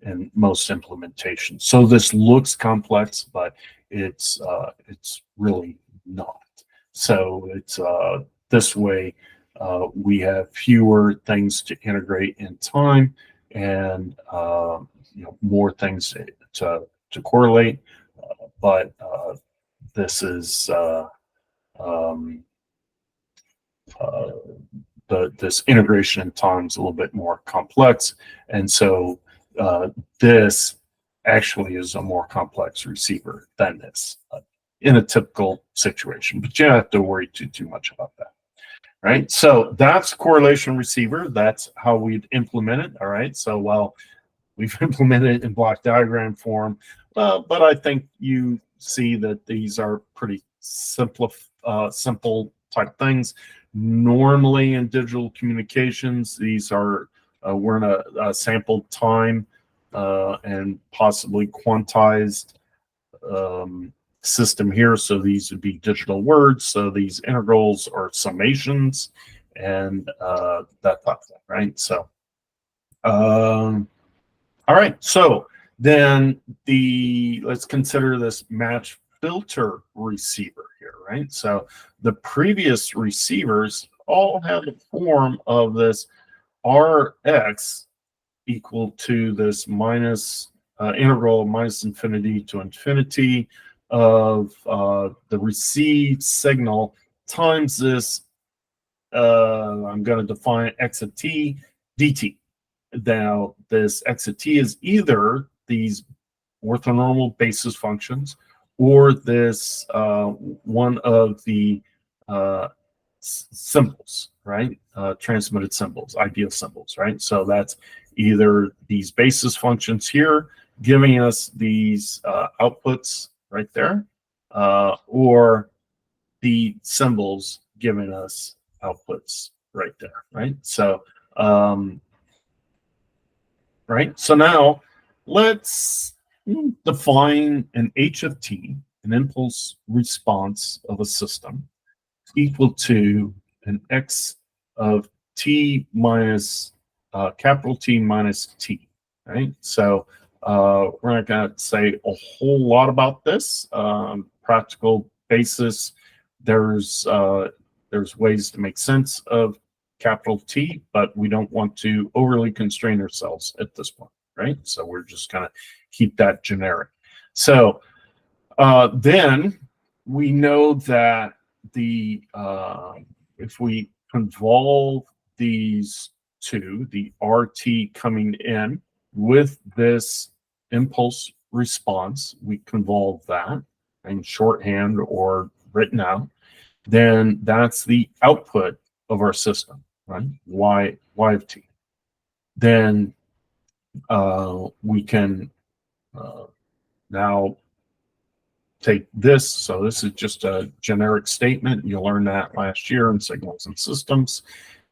And most implementations. So this looks complex, but it's really not. So it's this way we have fewer things to integrate in time, and more things to correlate, but this is this integration in time is a little bit more complex, and so this actually is a more complex receiver than this in a typical situation. But you don't have to worry too much about that. Right, so that's correlation receiver. That's how we'd implement it. All right, so well, we've implemented it in block diagram form, but I think you see that these are pretty simple type things. Normally in digital communications, these are we're in a sampled time and possibly quantized system here. So these would be digital words. So these integrals are summations and that type of thing, right? So, all right. So then let's consider this match filter receiver here, right? So the previous receivers all have the form of this Rx equal to this minus integral minus infinity to infinity of the received signal times this, I'm going to define x of t dt. Now, this x of t is either these orthonormal basis functions or this one of the symbols, right? Transmitted symbols, ideal symbols, right? So that's either these basis functions here giving us these outputs right there, or the symbols giving us outputs right there, right? So, right. So now let's define an h of t, an impulse response of a system, equal to an x of t minus capital T minus t, right? So we're not going to say a whole lot about this. Practical basis, there's ways to make sense of capital T, but we don't want to overly constrain ourselves at this point, right? So we're just going to keep that generic. So then we know that if we convolve these two, the RT coming in with this impulse response, we convolve that in shorthand or written out, then that's the output of our system, right? Y of t. Then we can now take this. So this is just a generic statement. You learned that last year in signals and systems.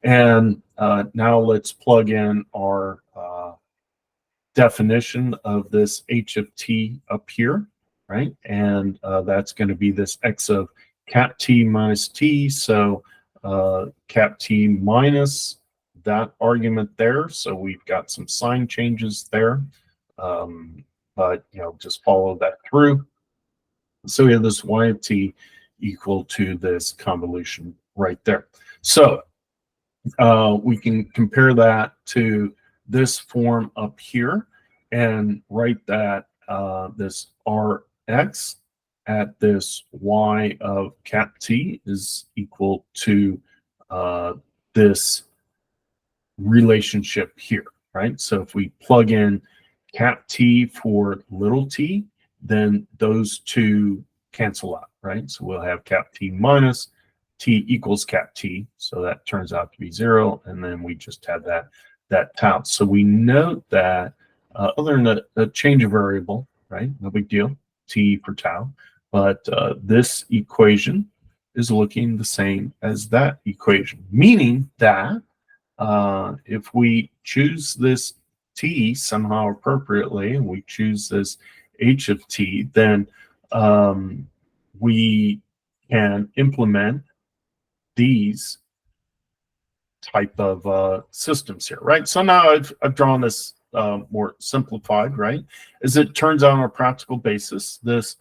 And now let's plug in our definition of this h of t up here, right? And that's going to be this x of cap t minus t. So cap t minus that argument there. So we've got some sign changes there. But, just follow that through. So we have this y of t equal to this convolution right there. So we can compare that to this form up here and write that this Rx at this y of cap t is equal to this relationship here, right? So if we plug in cap t for little t, then those two cancel out, right? So we'll have cap t minus t equals cap t. So that turns out to be 0. And then we just have that tau. So we note that other than a change of variable, right? No big deal, t for tau. But this equation is looking the same as that equation, meaning that if we choose this t somehow appropriately, and we choose this h of t, then we can implement these type of systems here, right? So now I've drawn this more simplified, right? As it turns out on a practical basis, this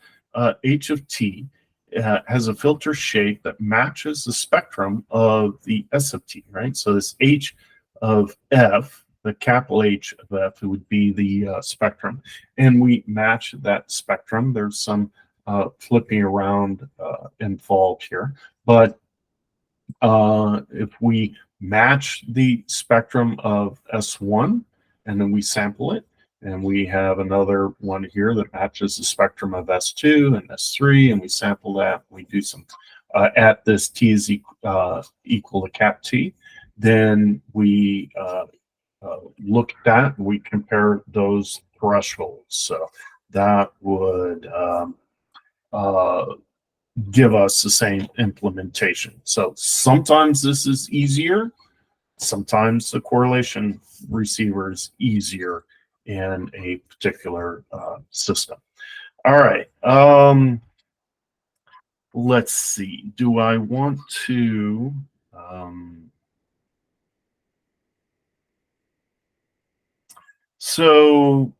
h of t has a filter shape that matches the spectrum of the s of t, right? So this h of f, the capital H of f, it would be the spectrum, and we match that spectrum. There's some flipping around involved here. But if we match the spectrum of S1 and then we sample it, and we have another one here that matches the spectrum of S2 and S3, and we sample that, we do some at this T is equal to cap T, then we look at that and we compare those thresholds. So that would give us the same implementation. So sometimes this is easier. Sometimes the correlation receiver is easier in a particular system. All right. Let's see. Do I want to so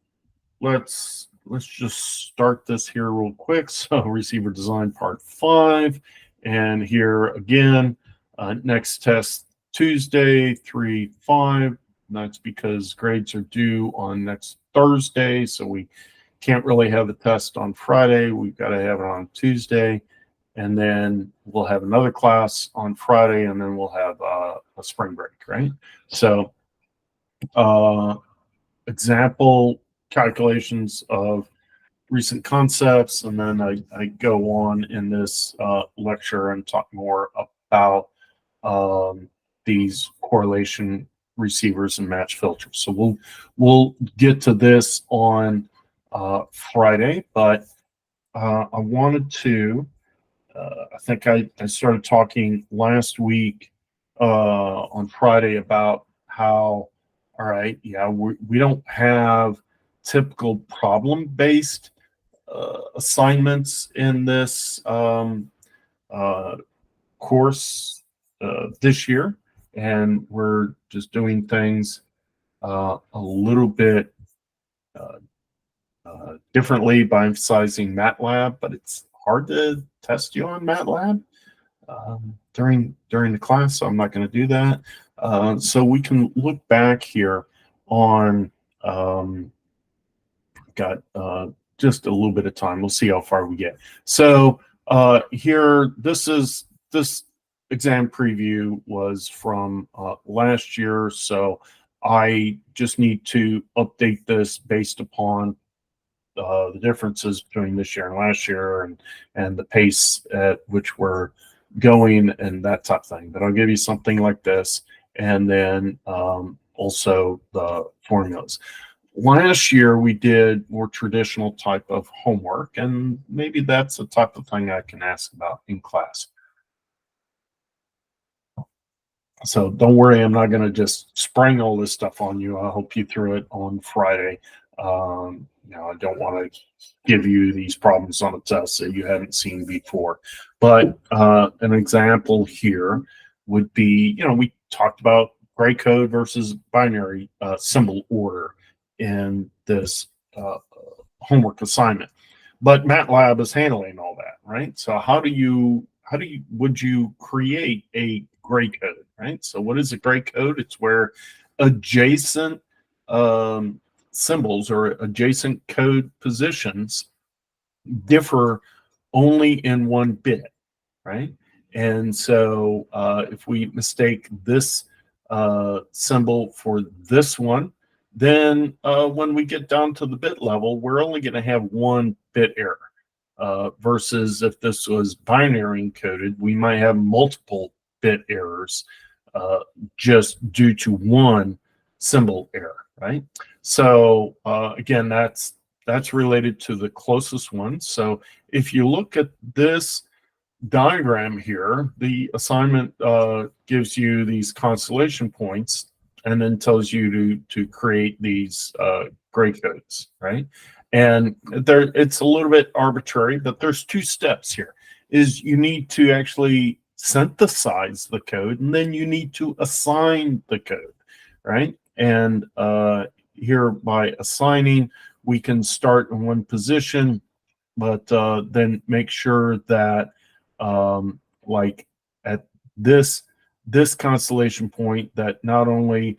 let's just start this here real quick. So receiver design part 5, and here again, next test Tuesday 3/5. That's because grades are due on next Thursday, so we can't really have the test on Friday. We've got to have it on Tuesday, and then we'll have another class on Friday, and then we'll have a spring break, right? So example calculations of recent concepts, and then I go on in this lecture and talk more about these correlation receivers and match filters. So we'll get to this on Friday, but I wanted to. I think I started talking last week on Friday about how, all right, yeah, we don't have typical problem-based assignments in this course this year, and we're just doing things a little bit differently by emphasizing MATLAB, but it's hard to test you on MATLAB during the class, so I'm not going to do that. So we can look back here on got just a little bit of time. We'll see how far we get. So here, this exam preview was from last year, so I just need to update this based upon the differences between this year and last year, and the pace at which we're going and that type of thing. But I'll give you something like this, and then also the formulas. Last year we did more traditional type of homework, and maybe that's the type of thing I can ask about in class. So don't worry, I'm not going to just spring all this stuff on you. I'll help you through it on Friday. I don't want to give you these problems on a test that you haven't seen before. But an example here would be, we talked about gray code versus binary symbol order in this homework assignment. But MATLAB is handling all that, right? So would you create a gray code, right? So what is a gray code? It's where adjacent symbols or adjacent code positions differ only in one bit, right? And so if we mistake this symbol for this one, then when we get down to the bit level, we're only going to have one bit error. Versus if this was binary encoded, we might have multiple bit errors just due to one symbol error, right? So again, that's related to the closest one. So if you look at this diagram here, the assignment gives you these constellation points and then tells you to create these gray codes, right? And it's a little bit arbitrary, but there's 2 steps here. Is you need to actually synthesize the code, and then you need to assign the code, right? And here by assigning, we can start in one position, but then make sure that like at this constellation point, that not only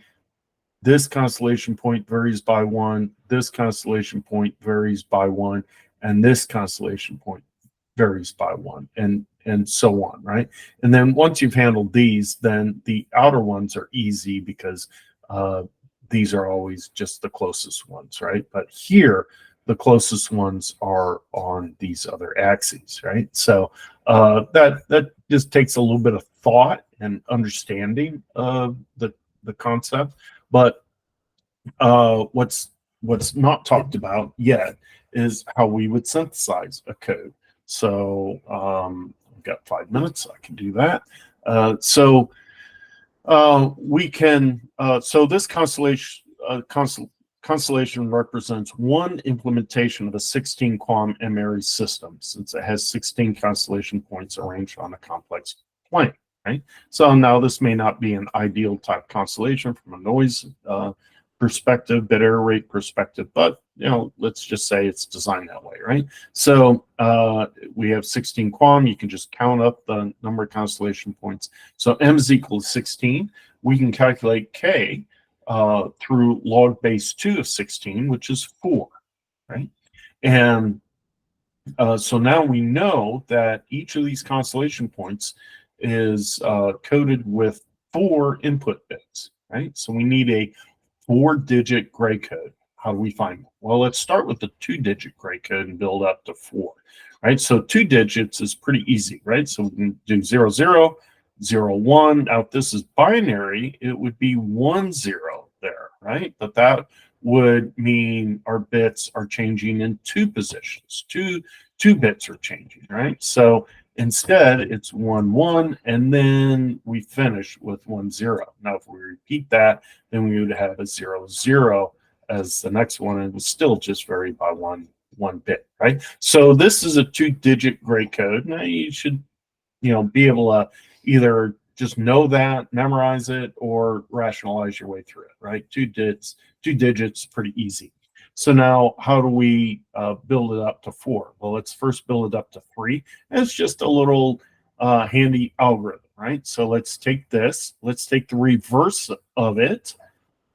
this constellation point varies by 1, this constellation point varies by 1, and this constellation point varies by 1, and so on, right? And then once you've handled these, then the outer ones are easy because these are always just the closest ones, right? But here, the closest ones are on these other axes, right? So that just takes a little bit of thought and understanding of the concept. But what's not talked about yet is how we would synthesize a code. So I've got 5 minutes, so I can do that. We can. So this constellation represents one implementation of a 16 Quadrant M-Aries system, since it has 16 constellation points arranged on a complex plane. Right. So now this may not be an ideal type constellation from a noise perspective, bit error rate perspective, but let's just say it's designed that way, right? So we have 16 quam. You can just count up the number of constellation points. So m is equal to 16. We can calculate k through log base 2 of 16, which is 4, right? And so now we know that each of these constellation points is coded with 4 input bits, right? So we need a 4-digit gray code. How do we find them? Well, let's start with the 2-digit gray code and build up to 4, right? So 2 digits is pretty easy, right? So we can do 0, 0, 0, 1. Now, if this is binary, it would be 1, 0 there, right? But that would mean our bits are changing in 2 positions. Two bits are changing, right? So instead, it's 1, 1, and then we finish with 1, 0. Now, if we repeat that, then we would have a 0, 0 as the next one, and it would still just vary by one bit, right? So this is a 2-digit gray code. Now you should, be able to either just know that, memorize it, or rationalize your way through it, right? Two digits, pretty easy. So now, how do we build it up to 4? Well, let's first build it up to 3. And it's just a little handy algorithm, right? So let's take this. Let's take the reverse of it.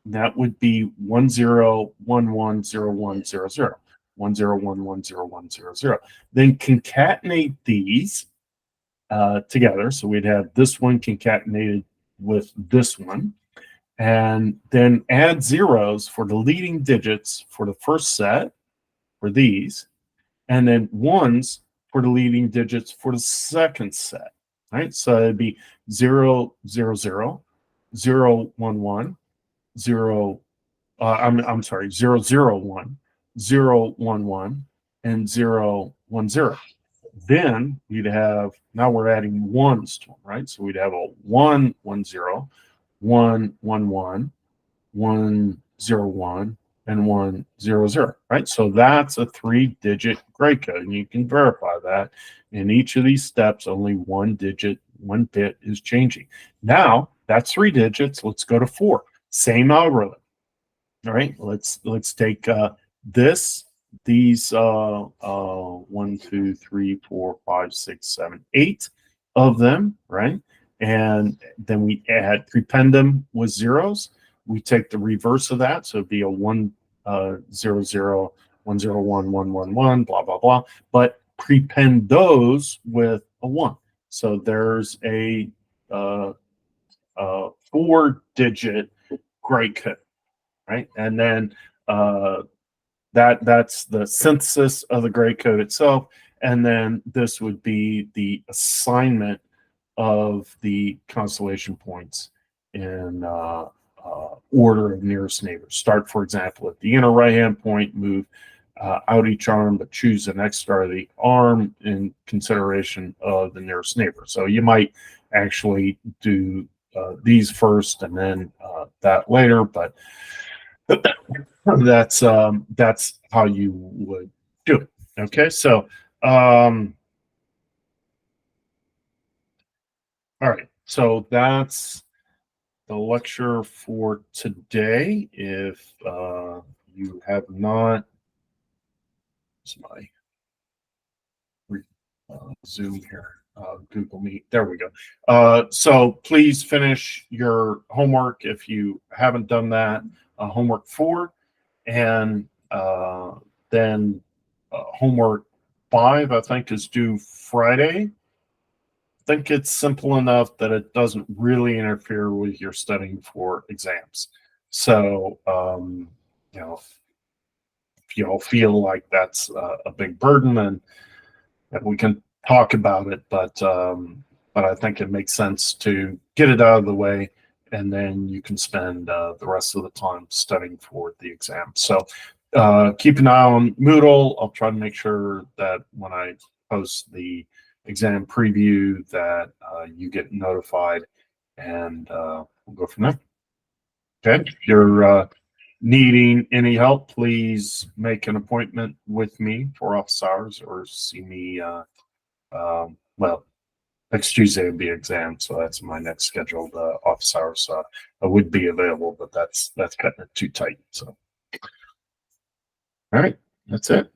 That would be 1, 0, 1, 1, 0, 1, 0, 0. 1, 0, 1, 1, 0, 1, 0, 0. Then concatenate these together. So we'd have this one concatenated with this one. And then add zeros for the leading digits for the first set for these, and then ones for the leading digits for the second set, right? So it'd be 0, 0, 0, 0, 1, 1, 0, I'm sorry, 0, 0, 1, 0, 1, 1, and 0, 1, 0. Then you'd have, now we're adding ones to them, right? So we'd have a 1, 1, 0, 1, 1, 1, 1, 0, 1, and 1, 0, 0, right? So that's a 3-digit gray code, and you can verify that. In each of these steps, only one bit is changing. Now, that's 3 digits. Let's go to 4. Same algorithm. All right, let's take these 1, 2, 3, 4, 5, 6, 7, 8 of them, right? And then we prepend them with zeros. We take the reverse of that, so it'd be a 1, 0, 0, 1, 0, 1, 1, 1, 1, blah, blah, blah. But prepend those with a 1. So there's a 4-digit gray code, right? And then that's the synthesis of the gray code itself. And then this would be the assignment of the constellation points in order of nearest neighbors. Start, for example, at the inner right-hand point, move out each arm, but choose the next star of the arm in consideration of the nearest neighbor. So you might actually do these first and then that later, but that's how you would do it. Okay, so all right, so that's the lecture for today. If you have not, my Zoom here, Google Meet. There we go. So please finish your homework if you haven't done that. Homework 4, and then homework 5, I think, is due Friday. I think it's simple enough that it doesn't really interfere with your studying for exams. So, you know, if you all feel like that's a big burden, and we can talk about it, but I think it makes sense to get it out of the way, and then you can spend the rest of the time studying for the exam. So keep an eye on Moodle. I'll try to make sure that when I post the exam preview that you get notified, and we'll go from there. Okay, if you're needing any help, please make an appointment with me for office hours, or see me. Well, next Tuesday will be exam, so that's my next scheduled office hours. So I would be available, but that's cutting it too tight. So, all right, that's it.